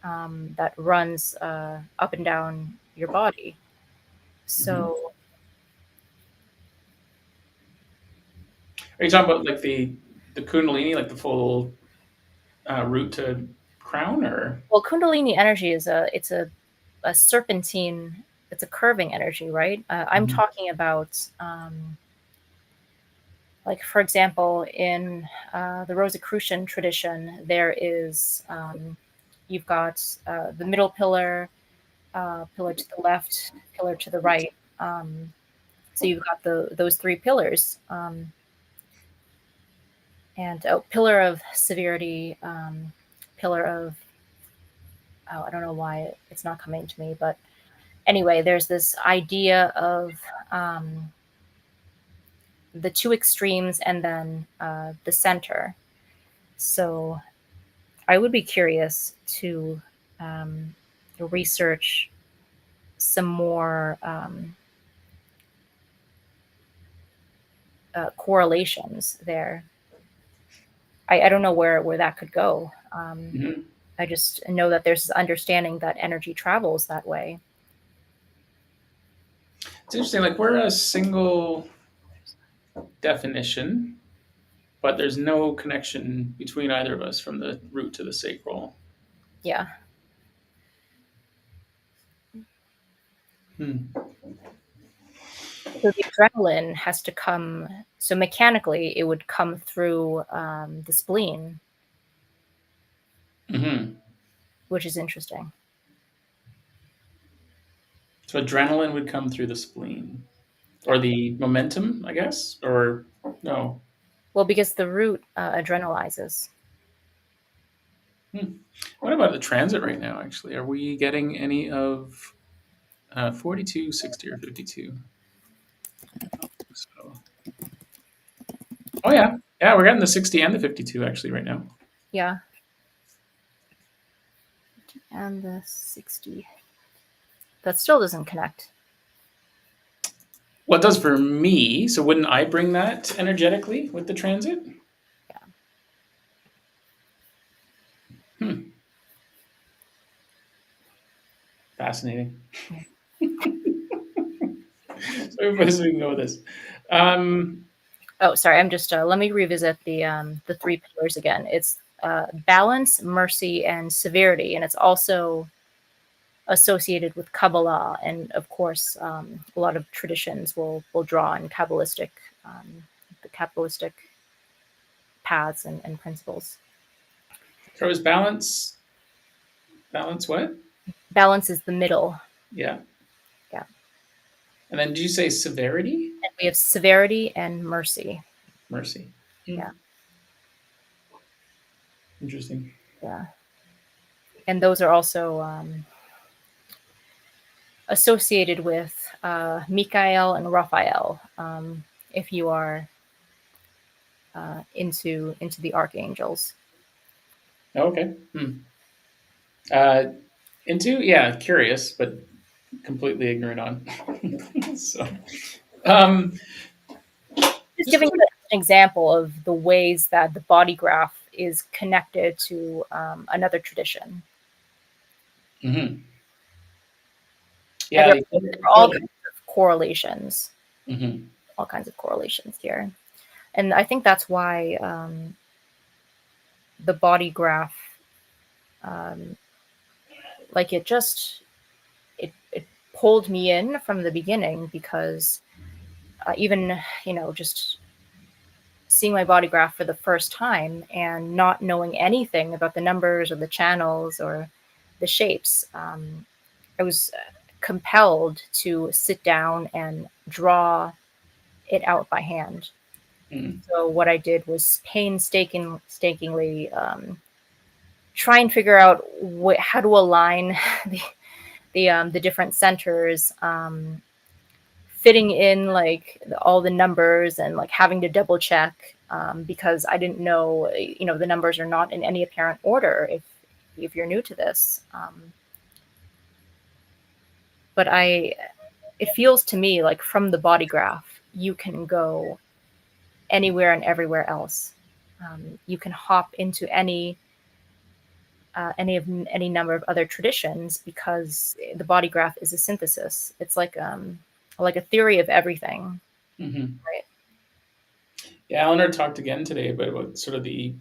that runs up and down your body. Mm-hmm. So Are you talking about like the Kundalini, like the full route to crown, or? well, Kundalini energy is a serpentine. It's a curving energy, right? I'm Mhm. talking about like, for example, in the Rosicrucian tradition, there is you've got the middle pillar, pillar to the left, pillar to the right. So you've got those three pillars, and pillar of severity, pillar of I don't know why it's not coming to me, but anyway, there's this idea of um, the two extremes and then the center. So I would be curious to um, research some more correlations there. I don't know where that could go. Mhm. I just know that there's this understanding that energy travels that way. It's interesting. Like we're a single definition, but there's no connection between either of us from the root to the sacral. Yeah. Hmm. So the adrenaline has to come. So mechanically, it would come through the spleen, Hmm. which is interesting. So adrenaline would come through the spleen, or the momentum, I guess, or no. Well, because the root adrenalizes. Hmm. What about the transit right now? Actually, are we getting any of 42, 60, or 52? So, oh yeah, yeah, we're getting the 60 and the 52 actually right now. Yeah. And the 60. That still doesn't connect. Well, it does for me. So wouldn't I bring that energetically with the transit? Yeah. Hmm. Fascinating. So everybody's we can go with this. Um, Oh, sorry. I'm just let me revisit the three pillars again. It's balance, mercy, and severity, and it's also associated with Kabbalah, and of course, a lot of traditions will draw on Kabbalistic, the Kabbalistic paths and principles. so is balance, balance what? Balance is the middle. Yeah. Yeah. And then did you say severity? And we have severity and mercy. Mercy. Hmm. Yeah. Interesting. Yeah. And those are also associated with Michael and Raphael. If you are into the archangels. Okay. Hmm. Uh, into yeah, curious, but completely ignorant on. So, um, just giving you an example of the ways that the body graph is connected to another tradition. Hmm. And Yeah, you there are all totally. kinds of correlations, Hmm. all kinds of correlations here. And I think that's why the body graph, um, like it pulled me in from the beginning because even just seeing my body graph for the first time and not knowing anything about the numbers or the channels or the shapes, I was compelled to sit down and draw it out by hand. Hmm. So what I did was painstakingly try and figure out how to align the the different centers, fitting in like all the numbers and like having to double check because I didn't know, the numbers are not in any apparent order if you're new to this. But it feels to me like from the body graph, you can go anywhere and everywhere else. You can hop into any number of other traditions because the body graph is a synthesis. It's like a theory of everything, Hmm. right? Yeah, Eleanor talked again today about sort of the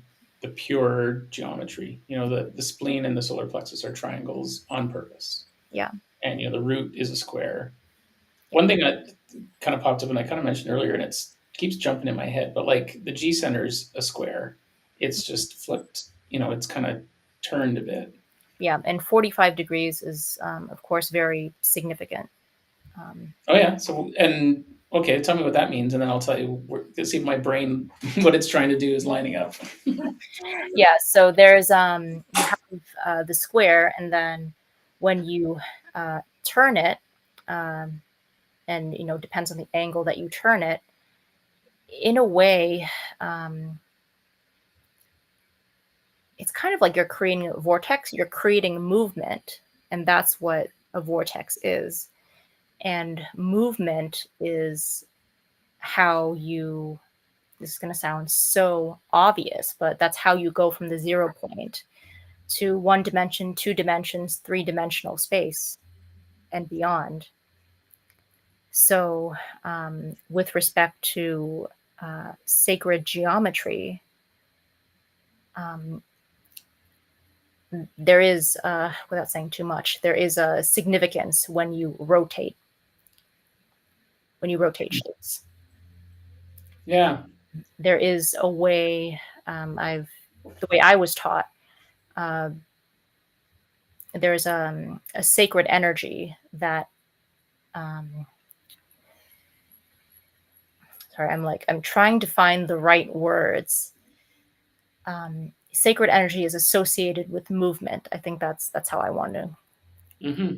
pure geometry. The spleen and the solar plexus are triangles on purpose, Yeah, and the root is a square. yeah, One thing that kind of popped up, and I kind of mentioned earlier, and keeps jumping in my head, but like the G center's a square. It's just flipped. It's kind of turned a bit. yeah. And 45 degrees is, of course, very significant. Um, Oh yeah. So and okay, tell me what that means, and then I'll tell you. Let's see if my brain, what it's trying to do, is lining up. yeah, so there's you have the square, and then when you turn it, um, and depends on the angle that you turn it, in a way, um, it's kind of like you're creating a vortex. You're creating movement, and that's what a vortex is. And movement is how you. This is going to sound so obvious, but that's how you go from the 0 point to one dimension, two dimensions, three-dimensional space, and beyond. So, with respect to sacred geometry, um, there is, without saying too much, there is a significance when you rotate shapes. Yeah. There is a way, the way I was taught. Uh, there's a sacred energy that, um, sorry, I'm trying to find the right words. Sacred energy is associated with movement. I think that's how I want to. Hmm.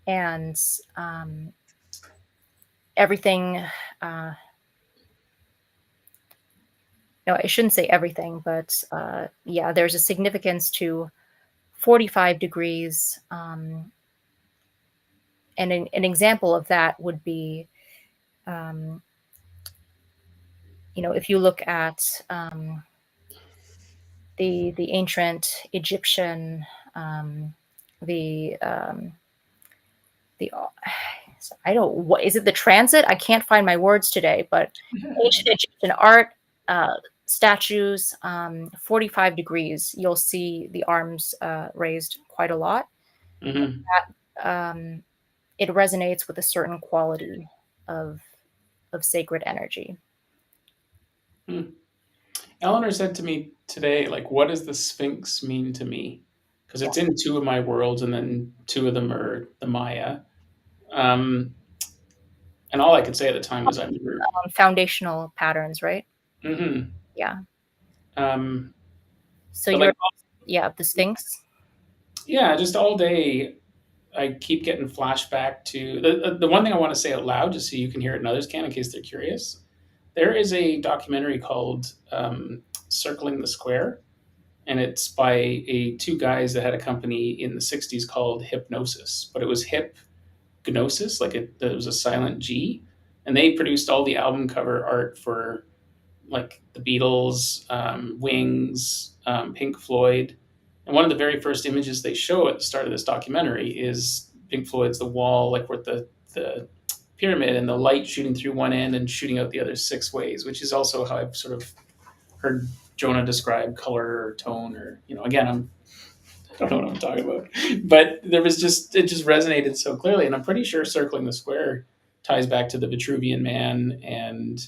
And everything. Uh, no, I shouldn't say everything, but yeah, there's a significance to 45 degrees. And an example of that would be, um, if you look at the ancient Egyptian, um, the the I don't, what is it, the transit? I can't find my words today, but ancient Egyptian art, uh, statues, 45 degrees, you'll see the arms raised quite a lot. Hmm. Um, it resonates with a certain quality of sacred energy. Hmm. Eleanor said to me today, like, what does the Sphinx mean to me? Because Yeah. it's in two of my worlds, and then two of them are the Maya. Um, and all I could say at the time was, I remember. Foundational patterns, right? Hmm. Yeah. Um, So but you're, like, yeah, the Sphinx. yeah, just all day, I keep getting flashback to the one thing I want to say out loud, just so you can hear it and others can, in case they're curious. There is a documentary called "Circling the Square," and it's by two guys that had a company in the '60s called Hypnosis, but it was hip gnosis, like it was a silent G. and they produced all the album cover art for like the Beatles, Wings, Pink Floyd. And one of the very first images they show at the start of this documentary is Pink Floyd's The Wall, like with the pyramid and the light shooting through one end and shooting out the other six ways, which is also how I've sort of heard Jonah describe color or tone, or again, I don't know what I'm talking about, but there was just it just resonated so clearly, and I'm pretty sure circling the square ties back to the Vitruvian Man and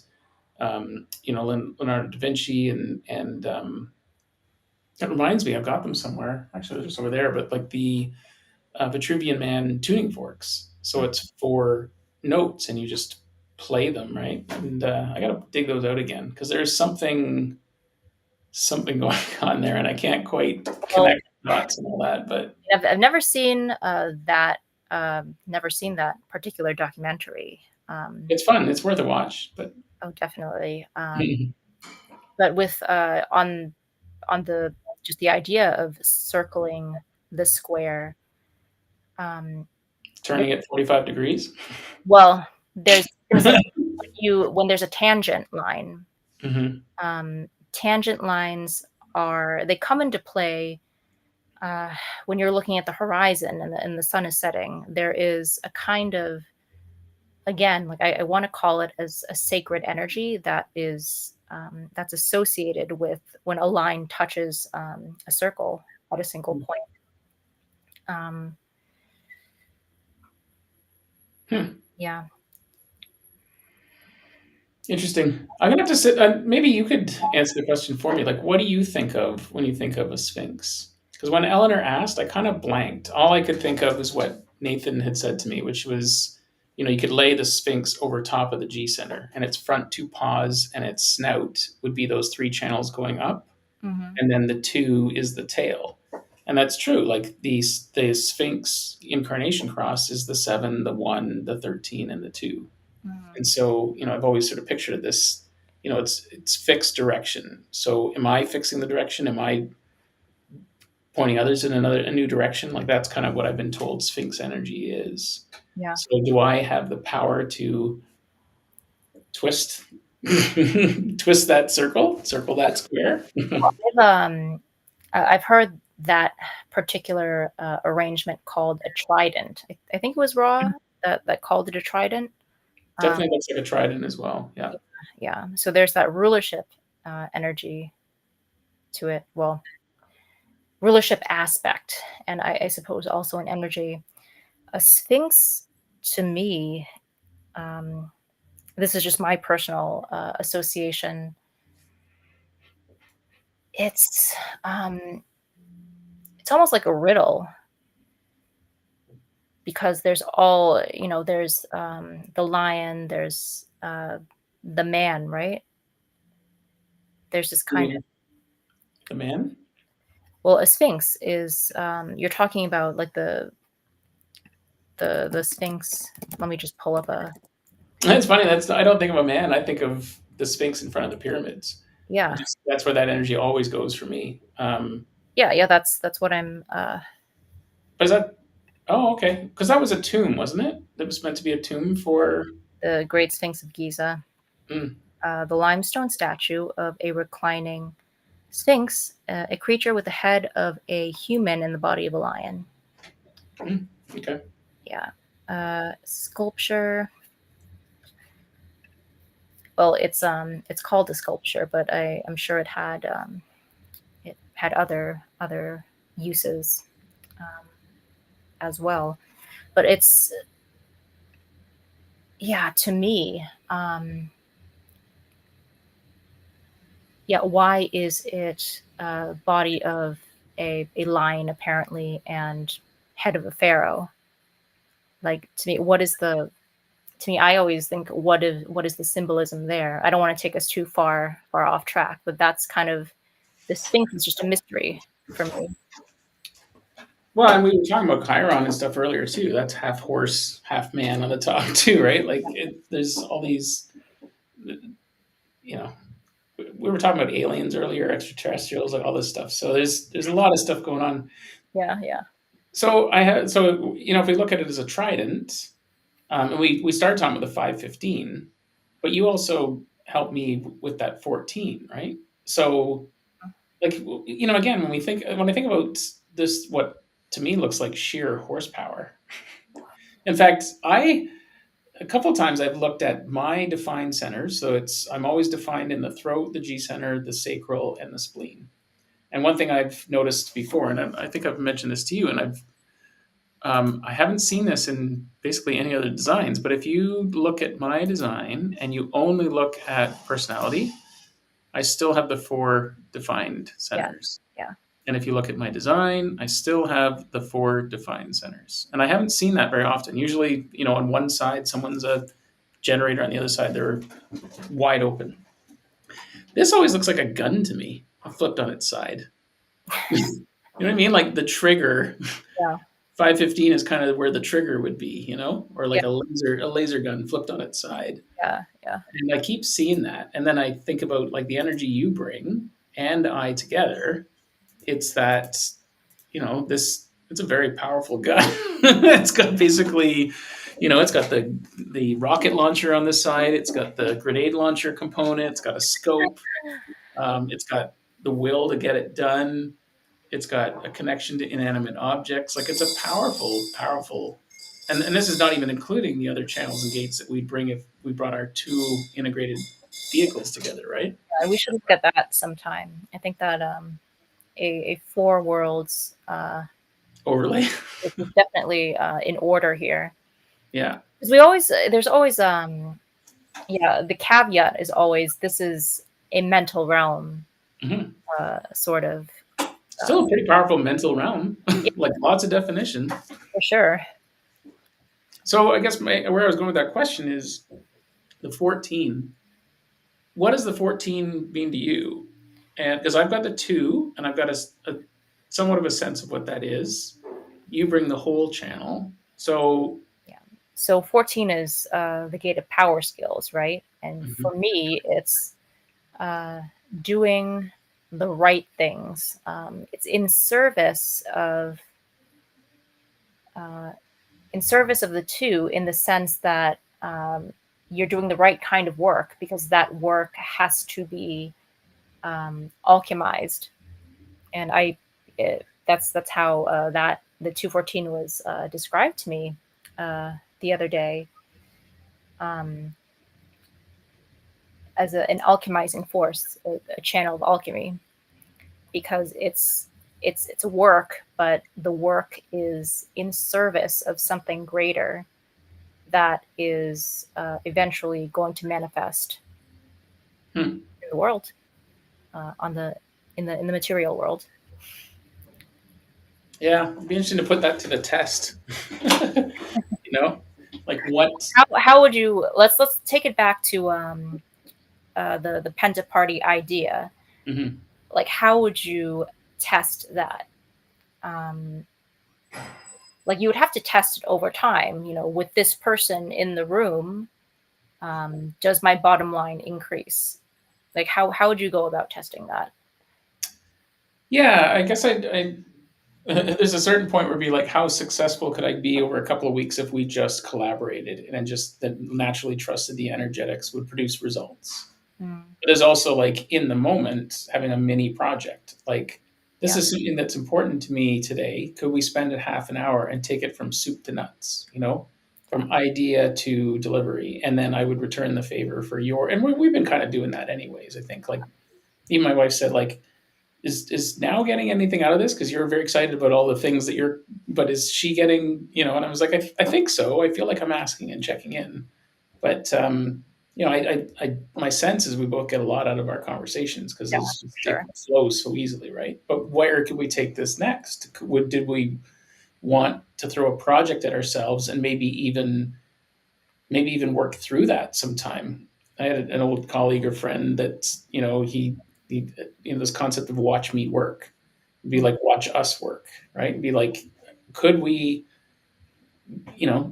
Leonardo da Vinci, and it reminds me, I've got them somewhere. Actually, they're just over there, but like the Vitruvian Man tuning forks. So it's four notes, and you just play them, right? And I got to dig those out again because there's something going on there, and I can't quite Well, connect dots and all that. But I've never seen never seen that particular documentary. it's fun. It's worth a watch. But Oh, definitely. But with on the just the idea of circling the square, um, there, turning it 45 degrees. well, there's like when there's a tangent line. Mm-hmm. Tangent lines they come into play when you're looking at the horizon and the sun is setting. There is a kind of, again, like I want to call it as a sacred energy that is that's associated with when a line touches a circle at a single point. Um, Hmm. yeah. Interesting. I'm gonna have to sit. Maybe you could answer the question for me. Like, what do you think of when you think of a sphinx? Because when Eleanor asked, I kind of blanked. All I could think of was what Nathan had said to me, which was, you could lay the sphinx over top of the G center, and its front two paws and its snout would be those three channels going up, Hmm. and then the two is the tail. And that's true. Like the Sphinx incarnation cross is the 7, the 1, the 13, and the 2. Hmm. And so, I've always sort of pictured this, it's fixed direction. So am I fixing the direction? Am I pointing others in a new direction? Like that's kind of what I've been told Sphinx energy is. Yeah. So do I have the power to twist twist that circle that square? I've heard that particular arrangement called a trident. I think it was Ra that called it a trident. Um, Definitely looks like a trident as well. Yeah. yeah. So there's that rulership energy to it. Well, rulership aspect, and I suppose also an energy. A sphinx, to me, um, this is just my personal association. It's um, it's almost like a riddle because there's the lion, there's the man, right? There's this You kind of, mean the man? well, a sphinx is you're talking about like the sphinx. Let me just pull up a, It's funny. I don't think of a man. I think of the Sphinx in front of the pyramids. yeah, That's where that energy always goes for me. yeah. That's what I'm But is that? Oh, okay. Because that was a tomb, wasn't it? That was meant to be a tomb for. the Great Sphinx of Giza, Mm, the limestone statue of a reclining sphinx, a creature with the head of a human and the body of a lion. okay. Yeah. Sculpture. Well, it's called a sculpture, but I'm sure it had other uses um, as well. But it's, yeah, to me, yeah. Why is it body of a lion apparently and head of a pharaoh? Like, to me, I always think, what is the symbolism there? I don't want to take us too far off track, but that's kind of, the Sphinx is just a mystery for me. Well, and we were talking about Chiron and stuff earlier too. That's half horse, half man on the top too, right? Like there's all these, you know, we were talking about aliens earlier, extraterrestrials, like all this stuff. So there's a lot of stuff going on. Yeah, yeah. So if we look at it as a trident, And we started talking about the 515, but you also helped me with that 14, right? So like again, when I think about this, what to me looks like sheer horsepower. In fact, I a couple of times I've looked at my defined centers. So I'm always defined in the throat, the G center, the sacral, and the spleen. And one thing I've noticed before, and I think I've mentioned this to you, and I haven't seen this in basically any other designs, but if you look at my design and you only look at personality, I still have the four defined Yeah. centers. Yeah. And if you look at my design, I still have the four defined centers. And I haven't seen that very often. Usually, on one side, someone's a generator, on the other side, they're wide open. This always looks like a gun to me, flipped on its side. You know what I mean? Like the trigger, Yeah. 515 is kind of where the trigger would be, or Yeah. like a laser gun flipped on its side. Yeah. Yeah. And I keep seeing that. And then I think about like the energy you bring and I together. It's that, this it's a very powerful gun. It's got basically, it's got the rocket launcher on this side, it's got the grenade launcher component, it's got a scope, it's got the will to get it done. It's got a connection to inanimate objects. Like it's a powerful, powerful, and this is not even including the other channels and gates that we'd bring if we brought our two integrated vehicles together, right? We should look at that sometime. I think that a four worlds Overlay. is definitely in order here. Yeah. Because we always there's always yeah, the caveat is always this is a mental realm, Hmm. sort of. Still a pretty powerful mental realm, Yeah, like lots of definition. for sure. So I guess where I was going with that question is the 14. What does the 14 mean to you? And because I've got the two, and I've got a somewhat of a sense of what that is. You bring the whole channel. So, Yeah. So 14 is the gate of power skills, right? And mhm. for me, it's uh, doing the right things. It's uh, in service of the two, in the sense that you're doing the right kind of work because that work has to be alchemized. And that's how that the 214 was described to me the other day, um, as an alchemizing force, a channel of alchemy, because it's a work, but the work is in service of something greater that is eventually going to manifest Hmm. in the world, on the in the material world. Yeah, it'd be interesting to put that to the test. you know, like what? How would you let's take it back to the Penta Party idea. Mhm. Like, how would you test that? Um, like, you would have to test it over time. With this person in the room, does my bottom line increase? Like, how would you go about testing that? Yeah, I guess I there's a certain point where it'd be like, how successful could I be over a couple of weeks if we just collaborated and just that naturally trusted the energetics would produce results. Mm, But there's also like in the moment having a mini project. Like this yeah, is something that's important to me today. Could we spend a half an hour and take it from soup to nuts? yeah, From idea to delivery, and then I would return the favor for your. And we've been kind of doing that anyways. I think like even my wife said like is now getting anything out of this because you're very excited about all the things that you're but is she getting and I was like I think so. I feel like I'm asking and checking in, but my sense is we both get a lot out of our conversations because yeah, it sure. flows so easily, right? But where could we take this next? Did we want to throw a project at ourselves and maybe even work through that sometime? I had an old colleague or friend that he this concept of watch me work. It'd be Mm, like watch us work, right? It'd be like, could we,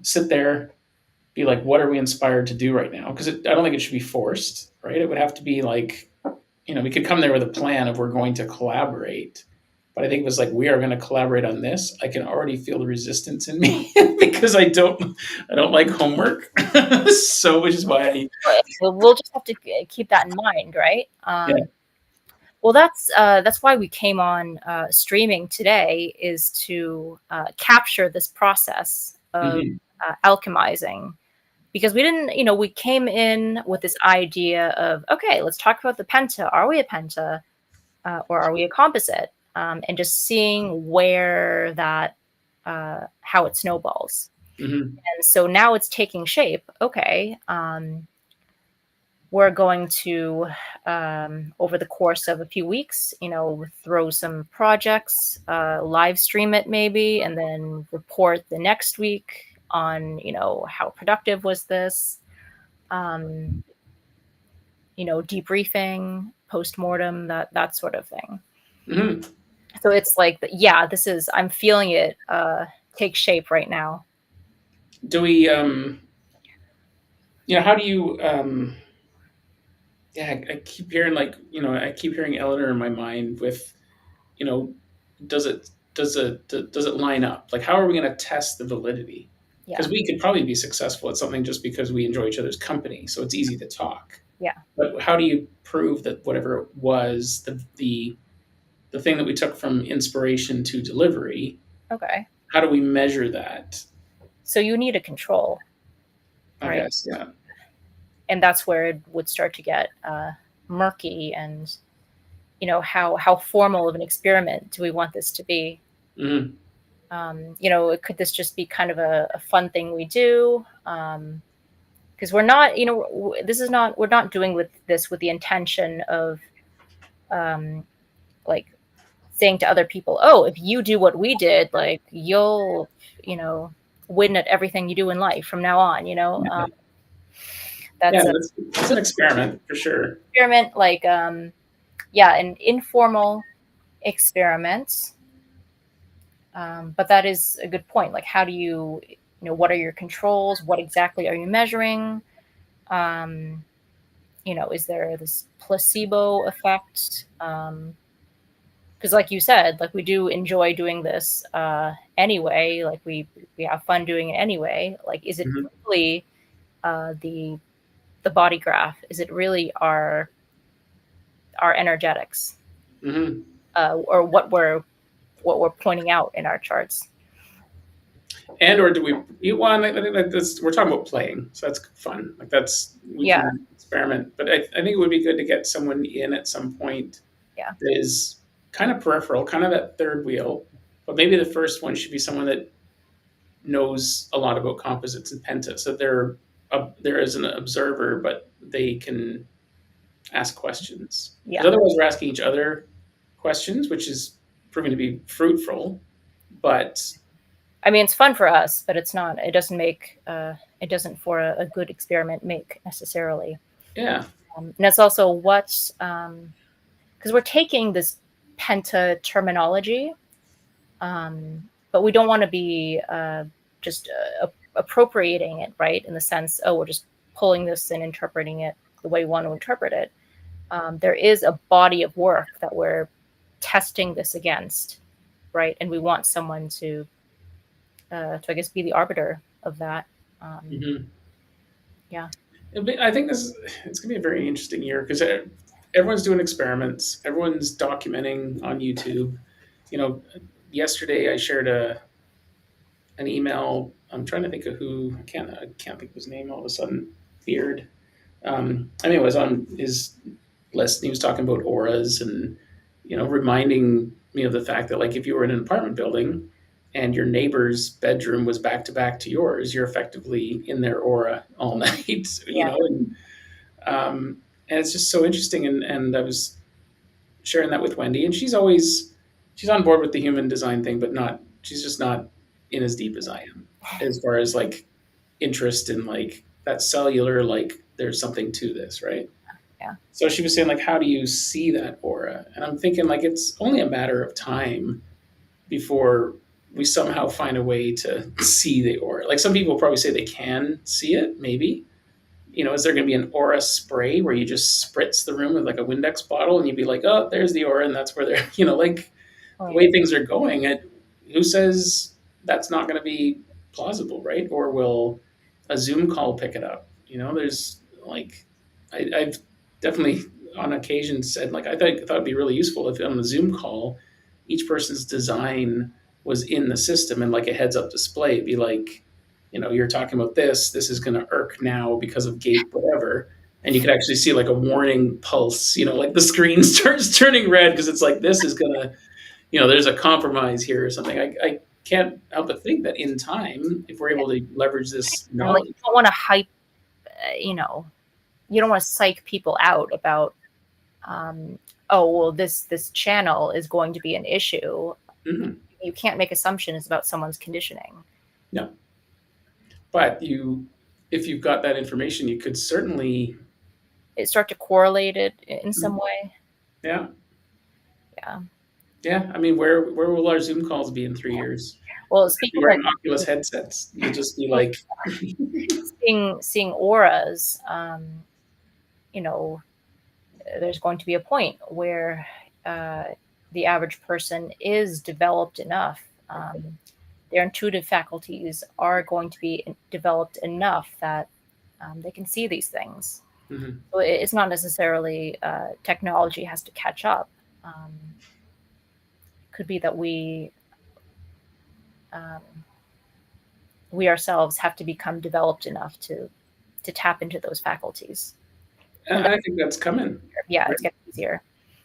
sit there, be like, what are we inspired to do right now? Because I don't think it should be forced, right? It would have to be like, we could come there with a plan of we're going to collaborate, But I think it was like, we are going to collaborate on this. I can already feel the resistance in me because I don't like homework. So, which is why We'll just have to keep that in mind, right? yeah. Well, that's why we came on streaming today, is to capture this process of Hmm. alchemizing, because we didn't, we came in with this idea of, okay, let's talk about the penta. Are we a penta, or are we a composite? And just seeing where that, how it snowballs. Hmm. And so now it's taking shape. Okay, we're going to, over the course of a few weeks, throw some projects, live stream it maybe, and then report the next week on, how productive was this, um, debriefing, post-mortem, that sort of thing. Hmm. So it's like, yeah, I'm feeling it take shape right now. Do we, how do you, yeah, I keep hearing, like, I keep hearing Eleanor in my mind with, you know, does it does it line up? Like, how are we going to test the validity? Because Yeah, we could probably be successful at something just because we enjoy each other's company, so it's easy to talk. yeah, But how do you prove that whatever it was, the thing that we took from inspiration to delivery, okay. how do we measure that? So you need a control, I right? guess, yeah. And that's where it would start to get murky. And how formal of an experiment do we want this to be? Hmm. Could this just be kind of a fun thing we do? Because we're not, this is not, we're not doing with this with the intention of, um, like, saying to other people, oh, if you do what we did, like, you'll, you know win at everything you do in life from now on. Yeah, yeah, That's a that's an experiment for sure. experiment, like, yeah, an informal experiment. But that is a good point. Like, how do what are your controls? What exactly are you measuring? Um, is there this placebo effect? Because, like you said, like, we do enjoy doing this anyway. Like, we have fun doing it anyway. Like, is it Hmm. really the body graph? Is it really our energetics, Hmm. or what we're pointing out in our charts? And or do we? I think that this, we're talking about playing, so that's fun. Like, that's, we Yeah, can experiment. But I think it would be good to get someone in at some point yeah, that is kind of peripheral, kind of that third wheel. But maybe the first one should be someone that knows a lot about composites and penta, so they're as an observer, but they can ask questions. Because yeah. otherwise, we're asking each other questions, which is proving to be fruitful. But I mean, it's fun for us, but it's not. It doesn't, for a good experiment, make necessarily. yeah. And it's also what, because we're taking this penta terminology, but we don't want to be just appropriating it, right? In the sense, oh, we're just pulling this and interpreting it the way we want to interpret it. There is a body of work that we're testing this against, right? And we want someone to, I guess, be the arbiter of that. Um, Hmm. yeah, I think it's going to be a very interesting year because everyone's doing experiments, everyone's documenting on YouTube. You know, yesterday I shared an email. I'm trying to think of who. I can't think of his name all of a sudden. Beard. I mean, it was on his list. And he was talking about auras and, reminding me of the fact that, like, if you were in an apartment building and your neighbor's bedroom was back to back to yours, you're effectively in their aura all night. yeah, Um, and it's just so interesting. And I was sharing that with Wendy, and she's on board with the human design thing, but not she's just not in as deep as I am, as far as, like, interest in, like, that cellular, like, there's something to this, right? yeah, So she was saying, like, how do you see that aura? And I'm thinking, like, it's only a matter of time before we somehow find a way to see the aura. Like, some people probably say they can see it, maybe. Is there going to be an aura spray where you just spritz the room with, like, a Windex bottle and you'd be like, oh, there's the aura, and that's where they're, like, the Right. way things are going, who says that's not going to be plausible, right? Or will a Zoom call pick it up? There's like, I've definitely on occasion said like I thought it'd be really useful if on the Zoom call, each person's design was in the system and like a heads up display. It'd be like, you're talking about this. This is going to irk now because of gate whatever, and you could actually see like a warning pulse. Like the screen starts turning red because it's like this is gonna there's a compromise here or something. I can't help but think that in time, if we're able to leverage this And like, knowledge. you don't want to hype, you know, you don't want to psych people out about, um, oh, well, this channel is going to be an issue. Mhm. You can't make assumptions about someone's conditioning. No, but if you've got that information, you could certainly, It start to correlate it in some way. yeah, Yeah. yeah. I mean, where will our Zoom calls be in 3 years? Well, We'll be speaking wearing Oculus of headsets. You'll just be like, seeing auras, you know, there's going to be a point where uh, the average person is developed enough. Their intuitive faculties are going to be developed enough that they can see these things. mhm. So it's not necessarily technology has to catch up. It could be that um, we ourselves have to become developed enough to tap into those faculties. And And I think that's coming. yeah, Right? it's getting easier.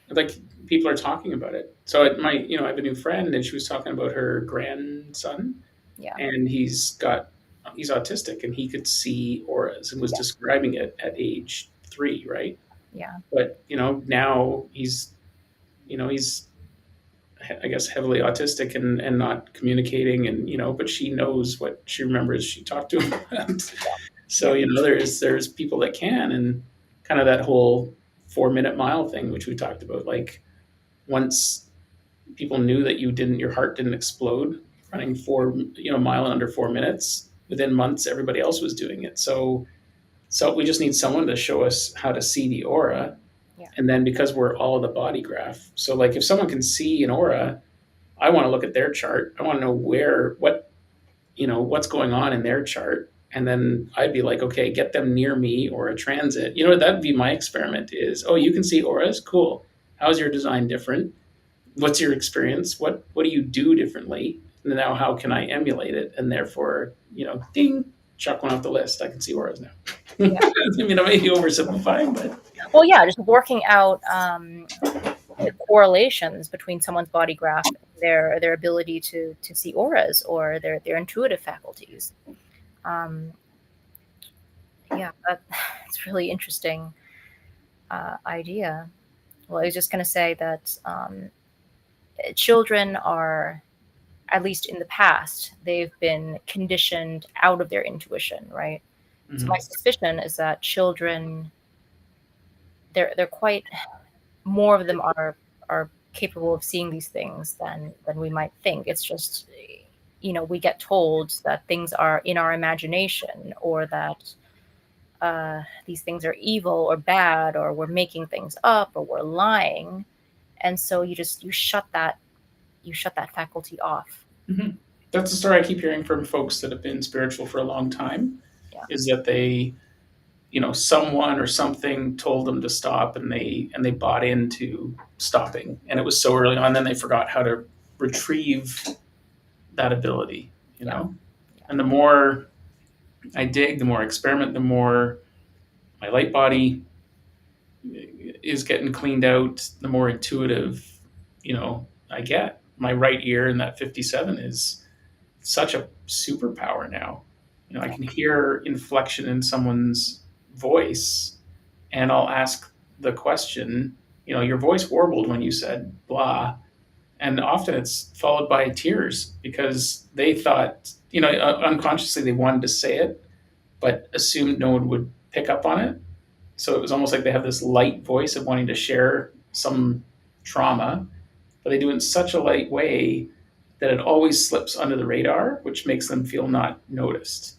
Like people are talking about it. So it might, I have a new friend, and she was talking about her grandson, Yeah, and he's autistic, and he could see auras and was yeah, describing it at age 3, right? yeah, But now he's I guess heavily autistic and not communicating, and but she knows what she remembers she talked to him about. So yeah, there's people that can, and kind of that whole 4-minute mile thing which we talked about, like once people knew that your heart didn't explode running mile in under 4 minutes, within months everybody else was doing it. So we just need someone to show us how to see the aura. yeah, And then because we're all the body graph, so like if someone can see an aura, I want to look at their chart. I want to know what's going on in their chart. And then I'd be like, okay, get them near me or a transit. That'd be my experiment is, oh, you can see auras? Cool. How's your design different? What's your experience? What do you do differently? And now how can I emulate it? And therefore, ding, chuck one off the list. I can see auras now. yeah. I mean, I may be oversimplifying, but Well, yeah, just working out correlations between someone's body graph, their ability to see auras, or their intuitive faculties. Um, yeah, it's really interesting idea. Well, I was just going to say that children are, at least in the past, they've been conditioned out of their intuition, right? So my mhm. suspicion is that children, they're quite, more of them are capable of seeing these things than we might think. It's just, we get told that things are in our imagination, or that these things are evil or bad, or we're making things up, or we're lying, and so you shut that faculty off. Mhm. That's the story I keep hearing from folks that have been spiritual for a long time, Yeah, is that someone or something told them to stop, and they bought into stopping, and it was so early on, then they forgot how to retrieve that ability, you yeah, know. yeah, And the more I dig, the more I experiment, the more my light body is getting cleaned out, the more intuitive, I get. My right ear in that 57 is such a superpower now. I yeah, can hear inflection in someone's voice, and I'll ask the question, your voice warbled when you said blah. And often it's followed by tears because they thought, unconsciously they wanted to say it, but assumed no one would pick up on it. So it was almost like they have this light voice of wanting to share some trauma, but they do it in such a light way that it always slips under the radar, which makes them feel not noticed.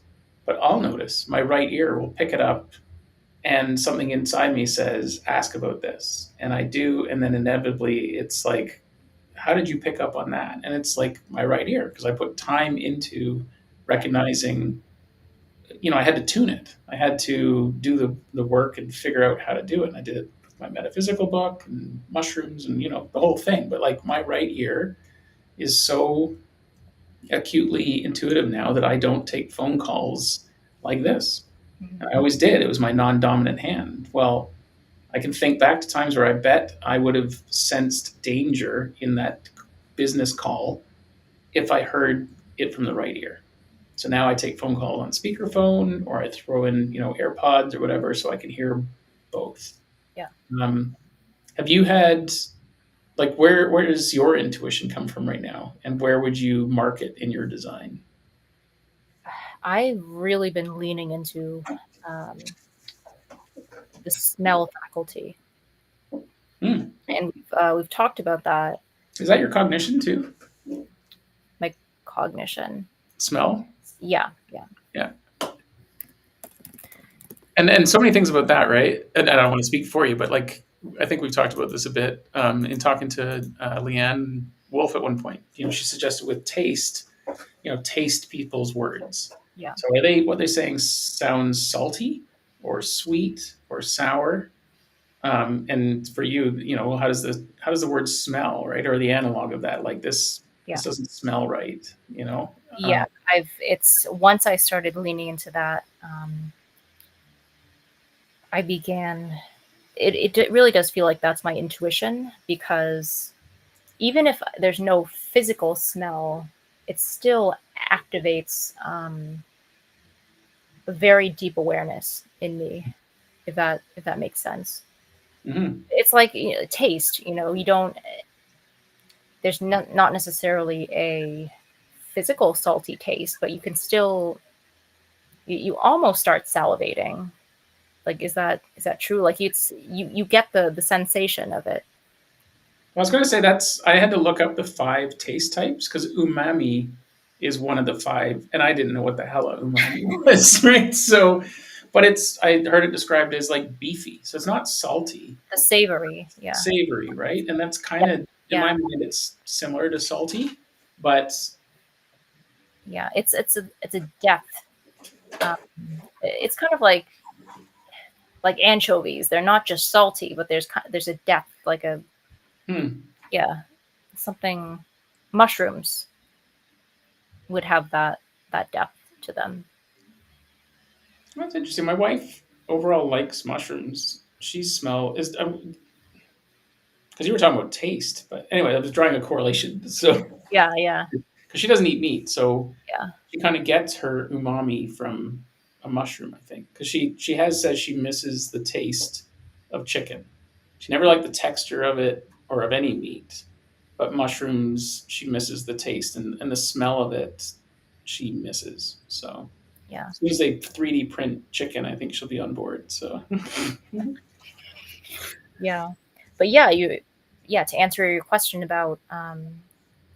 But I'll notice. My right ear will pick it up, and something inside me says, ask about this. And I do. And then inevitably, it's like, how did you pick up on that? And it's like my right ear, because I put time into Yeah. recognizing, I had to tune it. I had to do the work and figure out how to do it. And I did it with my metaphysical book and mushrooms and, the whole thing. But like my right ear is so acutely intuitive now that I don't take phone calls like this. Mhm. And I always did. It was my non dominant hand. Well, I can think back to times where I bet I would have sensed danger in that business call if I heard it from the right ear. So now I take phone calls on speakerphone, or I throw in, AirPods or whatever, so I can hear both. Yeah. Um, have you had, like, where does your intuition come from right now, and where would you mark it in your design? I've really been leaning into um, the smell faculty, Hmm. and we've talked about that. Is that your cognition too? My cognition. Smell? Yeah, yeah, Yeah. And so many things about that, right? And I don't want to speak for you, but like I think we've talked about this a bit in talking to Leanne Wolf at one point. She suggested with taste, taste people's words. yeah. So are they what they're saying sounds salty or sweet or sour? And for you, how does the word smell, right, or the analog of that? Like this Yeah. doesn't smell right, Yeah, it's once I started leaning into that, I began it really does feel like that's my intuition, because even if there's no physical smell, it still activates a very deep awareness in me, if that makes sense. Mhm. It's like, taste, you don't there's not necessarily a physical salty taste, but you can still you almost start salivating. Like, is that true? Like, you get the sensation of it. I was going to say I had to look up the 5 taste types because umami is one of the 5, and I didn't know what the hell a umami was, right? So, but I heard it described as like beefy, so it's not salty, The savory, yeah. savory, right? And that's Yeah, kind of in yeah, my mind, it's similar to salty, but yeah. It's a depth. Um, it's kind of like anchovies. They're not just salty, but there's a depth, like a hmm, yeah, something. Mushrooms would have that depth to them. that's interesting. My wife overall likes mushrooms. She smell is because you were talking about taste, but anyway, I was drawing a correlation. So Yeah, yeah, because she doesn't eat meat, so yeah, she kind of gets her umami from a mushroom, I think, because she has said she misses the taste of chicken. She never liked the texture of it or of any meat, but mushrooms she misses the taste and the smell of it. She misses. So yeah, as soon as they 3D print chicken, I think she'll be on board. So yeah. But yeah, to answer your question about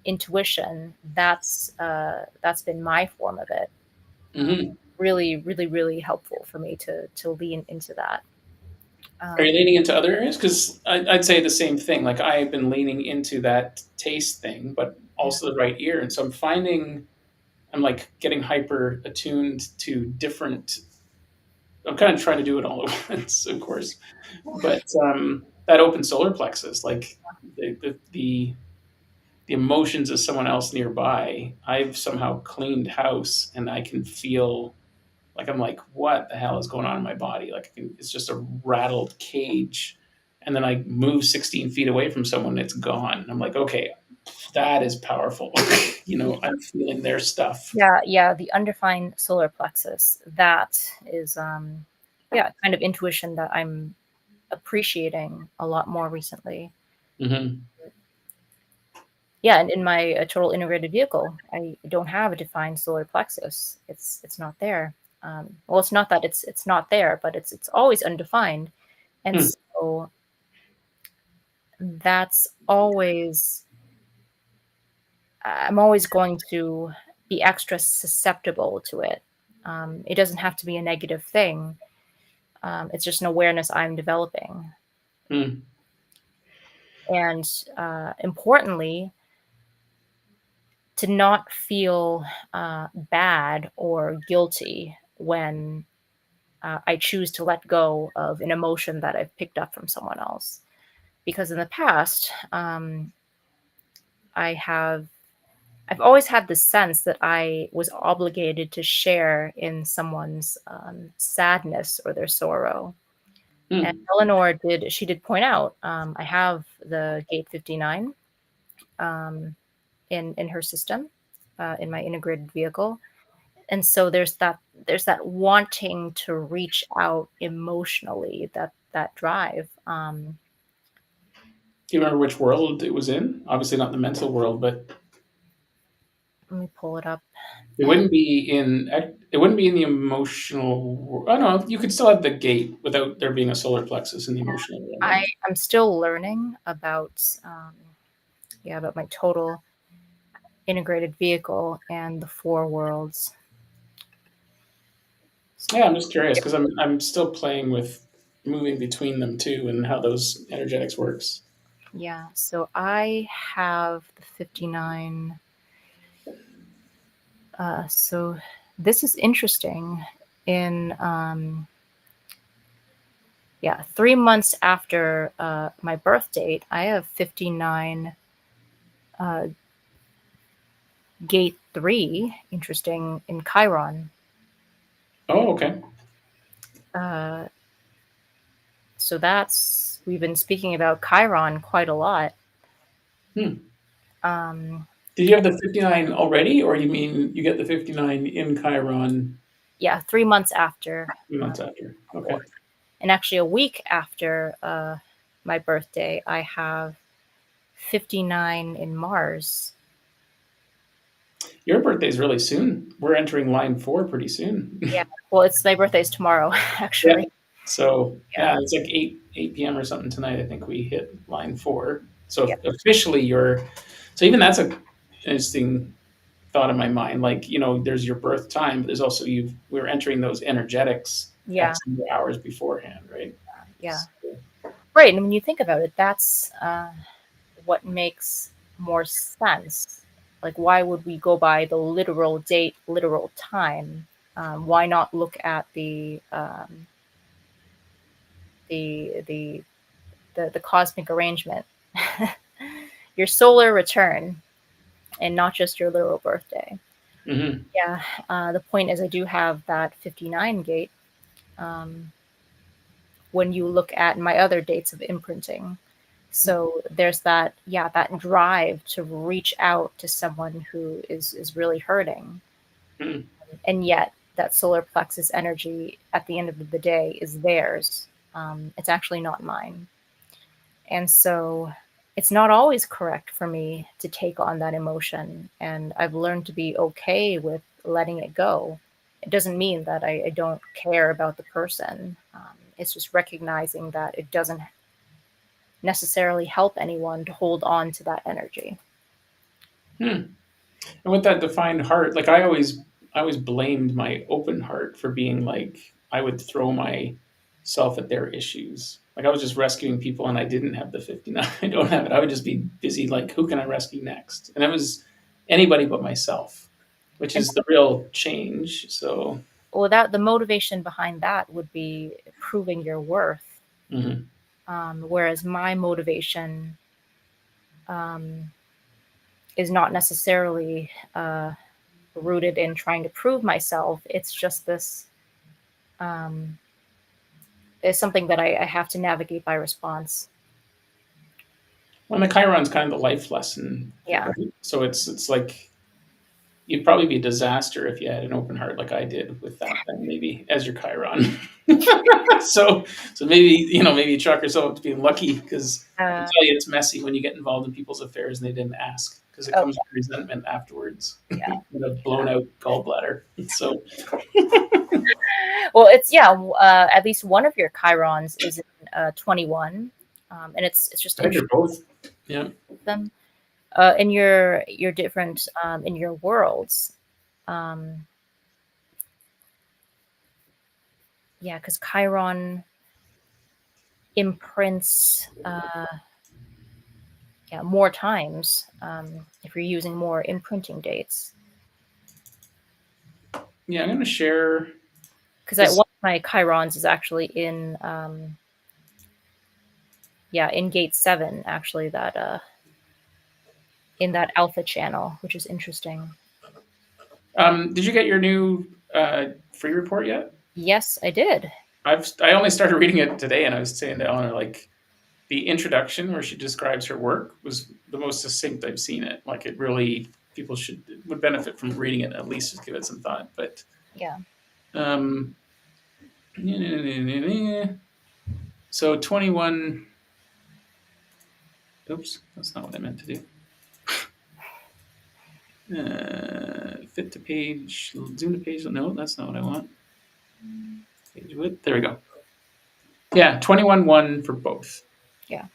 intuition, that's been my form of it. Um, Mhm. really, really, really helpful for me to lean into that. Are you Um, leaning into other areas? Because I'd say the same thing. Like I've been leaning into that taste thing, but yeah, also the right ear, and so I'm like getting hyper attuned to different. I'm kind of trying to do it all at once, of course, but that open solar plexus, like the emotions of someone else nearby, I've somehow cleaned house, and I can feel like I'm like, what the hell is going on in my body? Like it's just a rattled cage, and then I move 16 feet away from someone, and it's gone. And I'm like, okay, that is powerful. I'm feeling their stuff. yeah, yeah. The undefined solar plexus. That is, yeah, kind of intuition that I'm appreciating a lot more recently. Hmm. Yeah, and in my total integrated vehicle, I don't have a defined solar plexus. It's not there. Well, it's not that it's not there, but it's always undefined, and Hmm. so that's always I'm always going to be extra susceptible to it. It doesn't have to be a negative thing. It's just an awareness I'm developing, Hmm. and importantly. to not feel bad or guilty when I choose to let go of an emotion that I've picked up from someone else. Because in the past, I have I've always had this sense that I was obligated to share in someone's sadness or their sorrow. And Hmm. Eleanor did point out, I have the gate 59 um, in her system, in my integrated vehicle. And so there's that wanting to reach out emotionally, that drive. Do you remember which world it was in? Obviously not the mental world, but Let me pull it up. it wouldn't be in the emotional. I don't know. You could still have the gate without there being a solar plexus in the emotional realm, right? I'm still learning about my total integrated vehicle and the four worlds. Yeah, I'm just curious because I'm still playing with moving between them too and how those energetics works. Yeah, so I have the 59. So this is interesting. In Yeah, 3 months after my birth date, I have 59 uh, gate 3, interesting, in Chiron. Oh, okay. Uh, so we've been speaking about Chiron quite a lot. Hmm. Um, Did you have the 59 already, or you mean you get the 59 in Chiron yeah, 3 months after 3 months after? I'm Okay. born. And actually, a week after my birthday, I have 59 in Mars. Your birthday's really soon. We're entering line 4 pretty soon. Yeah, well, it's my birthday's tomorrow, Yeah. actually. So Yeah, yeah, it's like 8 p.m. or something tonight. I think we hit line 4. yeah, So officially, you're. So even that's a interesting thought in my mind. Like there's your birth time, but there's also we're entering those energetics yeah, X number of hours beforehand, right? yeah. So, Right, and when you think about it, that's what makes more sense. Like, why would we go by the literal date, literal time? Why not look at the the the cosmic arrangement, your solar return, and not just your literal birthday? mhm. Yeah, the point is, I do have that 59 gate. Um, when you look at my other dates of imprinting, so there's that drive to reach out to someone who is really hurting, Mhm. and yet that solar plexus energy at the end of the day is theirs. It's actually not mine. And so it's not always correct for me to take on that emotion. And I've learned to be okay with letting it go. It doesn't mean that I don't care about the person. It's just recognizing that it doesn't necessarily help anyone to hold on to that energy. Hmm. And with that defined heart, like I always blamed my open heart for being like I would throw myself at their issues. Like I was just rescuing people and I didn't have the 59. I don't have it. I would just be busy like who can I rescue next? And it was anybody but myself, which And is the real change. So, without the motivation behind that would be proving your worth. mhm. Whereas my motivation um, is not necessarily rooted in trying to prove myself. It's just this um, is something that I have to navigate by response. Well, the Chiron's kind of the life lesson, Yeah. right? So it's like you'd probably be a disaster if you had an open heart like I did with that then maybe as your Chiron. so so maybe you chalk yourself up to being lucky because I can Uh, tell you it's messy when you get involved in people's affairs and they didn't ask because it oh, comes with resentment afterwards yeah. and a blown out gallbladder. So Well, it's yeah. At least one of your chirons is in 21, and it's just I think interesting they're both. Yeah. them in your different in your worlds. Um, yeah, because Chiron imprints yeah, more times if you're using more imprinting dates. Yeah, I'm going to share Because this. one of my chirons is actually in in gate 7, actually, that in that alpha channel, which is interesting. Did you get your new free report yet? Yes, I did. I only started reading it today, and I was saying to Eleanor, like, the introduction where she describes her work was the most succinct I've seen it. Like, it really, people would benefit from reading it, at least just give it some thought. But Yeah. um, so 21. Oops, that's not what I meant to do. Fit to page, zoom to page. No, that's not what I want. Page width. There we go. Yeah, 21.1 for both. Yeah.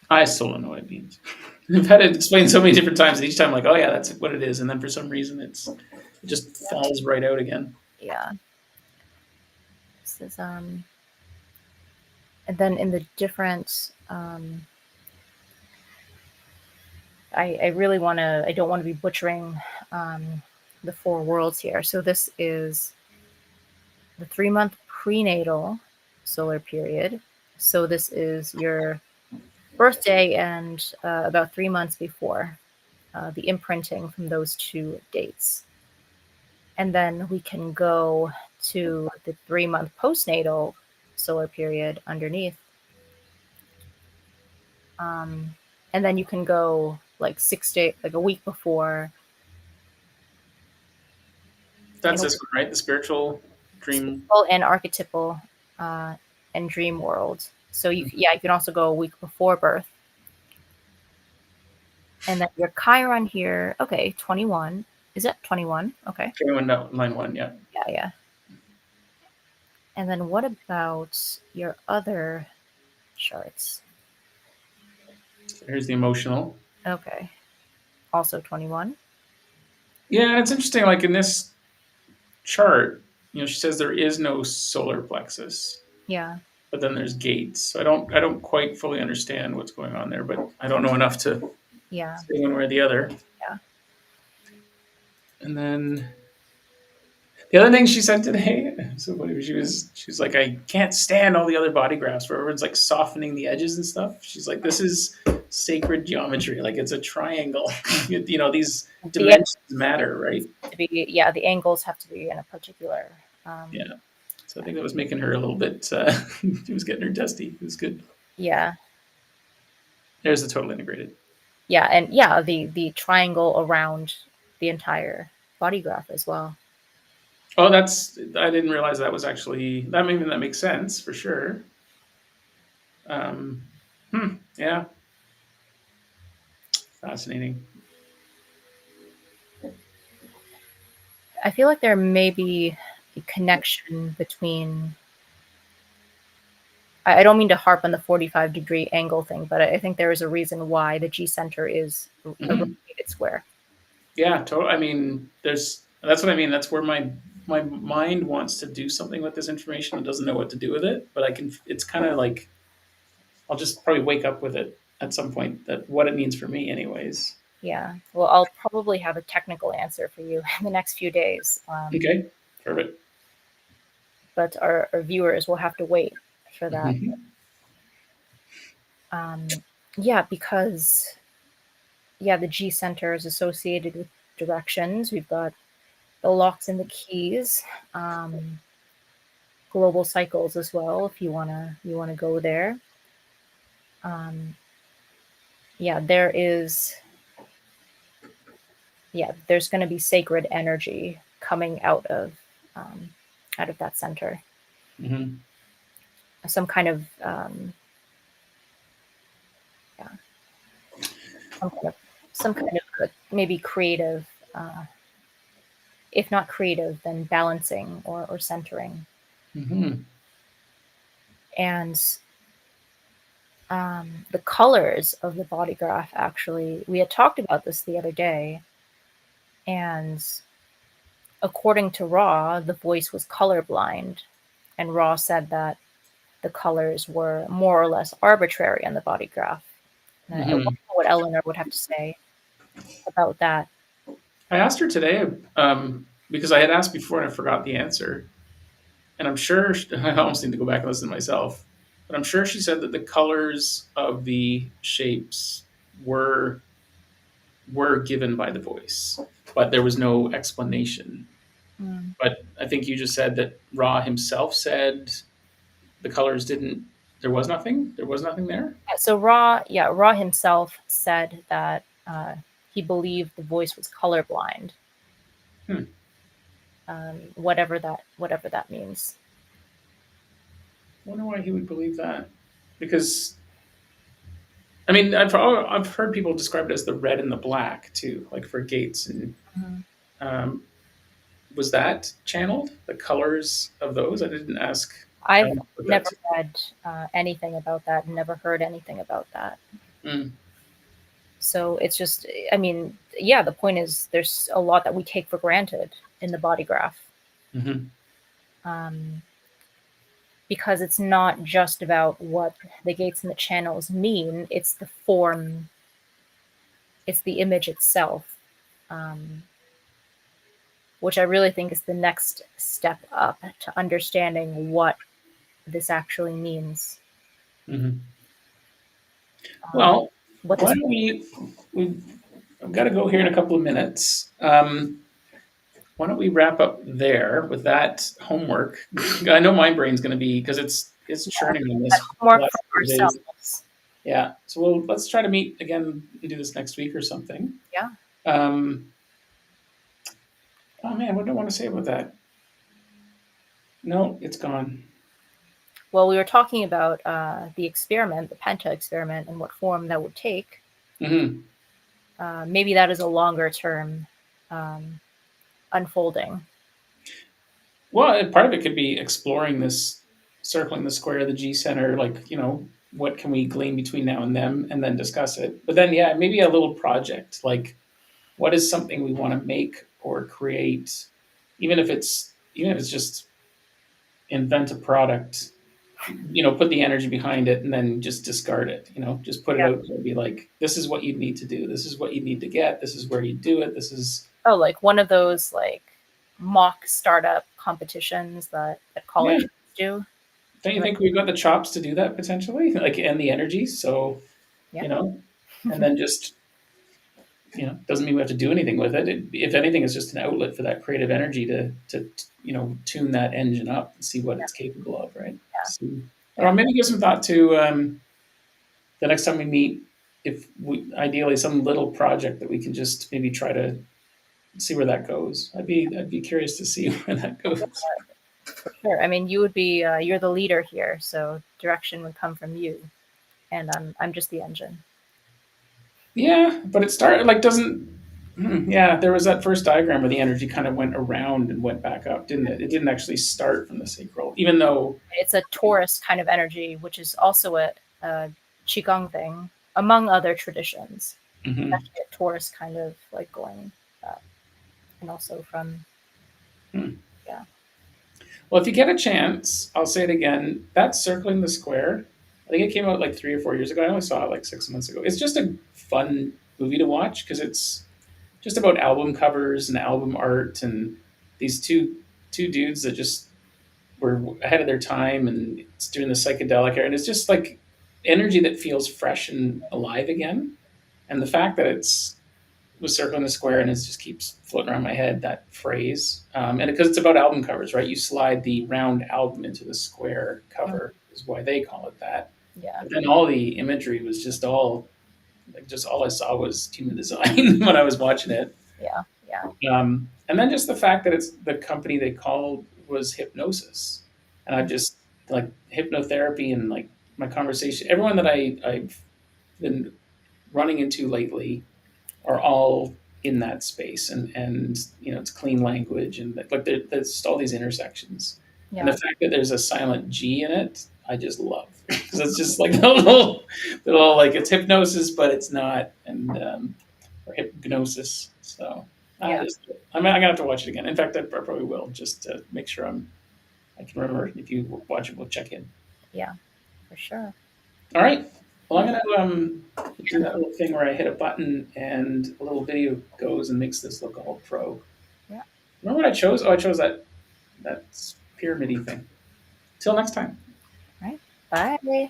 I still don't know what it means. I've had it explained so many different times. And each time, I'm like, oh yeah, that's what it is, and then for some reason, it just falls right out again. Yeah. This is and then in the different I really want to, I don't want to be butchering the 4 worlds here. So this is the 3-month prenatal solar period. So this is your birthday and about 3 months before the imprinting from those 2 dates. And then we can go to the 3-month postnatal solar period underneath. And then you can go like 6 days, like a week before. That's this one, right? The spiritual dream. Spiritual and archetypal uh, and dream world. So you can also go a week before birth. And then your Chiron here, okay, 21. Is it 21? Okay. 21, no, line 1, yeah. Yeah, yeah. And then what about your other charts? So here's the emotional. Okay. Also 21. Yeah, it's interesting. Like in this chart, she says there is no solar plexus, Yeah. but then there's gates. So I don't quite fully understand what's going on there, but I don't know enough to Yeah. say one way or the other. Yeah. And then the other thing she said today, so funny, she was like, I can't stand all the other body graphs where everyone's like softening the edges and stuff. She's like, this is sacred geometry. Like it's a triangle. These The dimensions matter, right? the angles have to be in a particular. Yeah. So I think that was making her a little bit. She was getting her dusty. It was good. Yeah. There's the total integrated. Yeah, and yeah, the triangle around the entire body graph as well. Oh, I didn't realize that was actually that. Maybe that makes sense for sure. Um, yeah, fascinating. I feel like there may be a connection between. I don't mean to harp on the 45-degree angle thing, but I think there is a reason why the G center is a rotated square. Yeah, totally. I mean, that's what I mean. That's where my mind wants to do something with this information and doesn't know what to do with it. But I can. It's kind of like I'll just probably wake up with it at some point. That what it means for me, anyways. Yeah. Well, I'll probably have a technical answer for you in the next few days. Okay, perfect. But our viewers will have to wait for that. Yeah, because the G center is associated with directions. We've got the locks and the keys, global cycles as well. If you wanna go there, there is there's going to be sacred energy coming out of that center. Mm-hmm. Some kind of some kind of maybe creative, if not creative, then balancing or centering. Mm-hmm. And the colors of the body graph, actually, we had talked about this the other day, and according to Ra, the voice was colorblind, and Ra said that the colors were more or less arbitrary on the body graph. I wonder Hmm. what Eleanor would have to say about that. I asked her today because I had asked before and I forgot the answer. And I'm sure I almost need to go back and listen to myself. But I'm sure she said that the colors of the shapes were were given by the voice, but there was no explanation. Mm. But I think you just said that Ra himself said the colors didn't. There was nothing. There was nothing there. So Ra himself said that he believed the voice was colorblind, Hmm. whatever that means. I wonder why he would believe that. Because I mean, I've heard people describe it as the red and the black too, like for gates. And Mhm. um, was that channeled? The colors of those? I didn't ask. I I've didn't put that never to. read anything about that, never heard anything about that. Mm, So it's just, I mean, yeah, the point is there's a lot that we take for granted in the body graph. hmm Um, because it's not just about what the gates and the channels mean, it's the form, it's the image itself, um, which I really think is the next step up to understanding what this actually means. hmm Um, Well, what why this, don't we? I've got to go here in a couple of minutes. Why don't we wrap up there with that homework? I know my brain's going to be because it's yeah, churning on that this the homework last from couple of days. ourselves. Yeah. So let's try to meet again and do this next week or something. Yeah. Um, oh man, what do I want to say about that? No, it's gone. Well, we were talking about the experiment, the Penta experiment, and what form that would take. Hmm. Maybe that is a longer term um, unfolding. Well, part of it could be exploring this, circling the square of the G center. Like, what can we glean between now and them, and then discuss it. But then, yeah, maybe a little project. Like, what is something we want to make or create, even if it's just invent a product. Put the energy behind it, and then just discard it. Just put it Yeah. out there. Be like, this is what you need to do. This is what you need to get. This is where you do it. This is Oh, like one of those like mock startup competitions that yeah. college do. Don't you Right. think we've got the chops to do that potentially? Like, and the energy. So Yeah. you know, and then just doesn't mean we have to do anything with it. If anything, it's just an outlet for that creative energy to tune that engine up and see what Yeah. it's capable of, right? Yeah. So, I don't Yeah. know, maybe give some thought to the next time we meet. If we ideally some little project that we can just maybe try to see where that goes. I'd be curious to see where that goes. For sure. I mean, you would be you're the leader here, so direction would come from you, and I'm just the engine. Yeah, but it started like doesn't. Yeah, there was that first diagram where the energy kind of went around and went back up, didn't it? It didn't actually start from the sacral, even though. It's a Taurus kind of energy, which is also a qigong thing, among other traditions. Mhm. Actually, a Taurus kind of like going, uh, and also from Hmm. yeah. Well, if you get a chance, I'll say it again. That's Circling the Square. I think it came out like 3 or 4 years ago. I only saw it like 6 months ago. It's just a fun movie to watch because it's just about album covers and album art and these two dudes that just were ahead of their time and it's doing the psychedelic era. And it's just like energy that feels fresh and alive again. And the fact that it's was circling the square and it just keeps floating around my head, that phrase. And because it's about album covers, right? You slide the round album into the square Mm, cover is why they call it that. yeah. But then all the imagery was just all like just all I saw was human design when I was watching it. Yeah. Yeah. And then just the fact that it's the company they called was hypnosis. And I Mm, just like hypnotherapy and like my conversation, everyone that I've been running into lately are all in that space and it's clean language and like there's just all these intersections and the yeah. fact that there's a silent G in it I just love because it's just like little like it's hypnosis but it's not and or hypnosis so I Yeah. just I'm gonna have to watch it again in fact I probably will just to make sure I can remember if you watch it we'll check in. Yeah, for sure. All right. Well, I'm Yeah. gonna do that little thing where I hit a button and a little video goes and makes this look all pro. Yeah. Remember what I chose? Oh, I chose that pyramidy thing. Till next time. Right. Bye.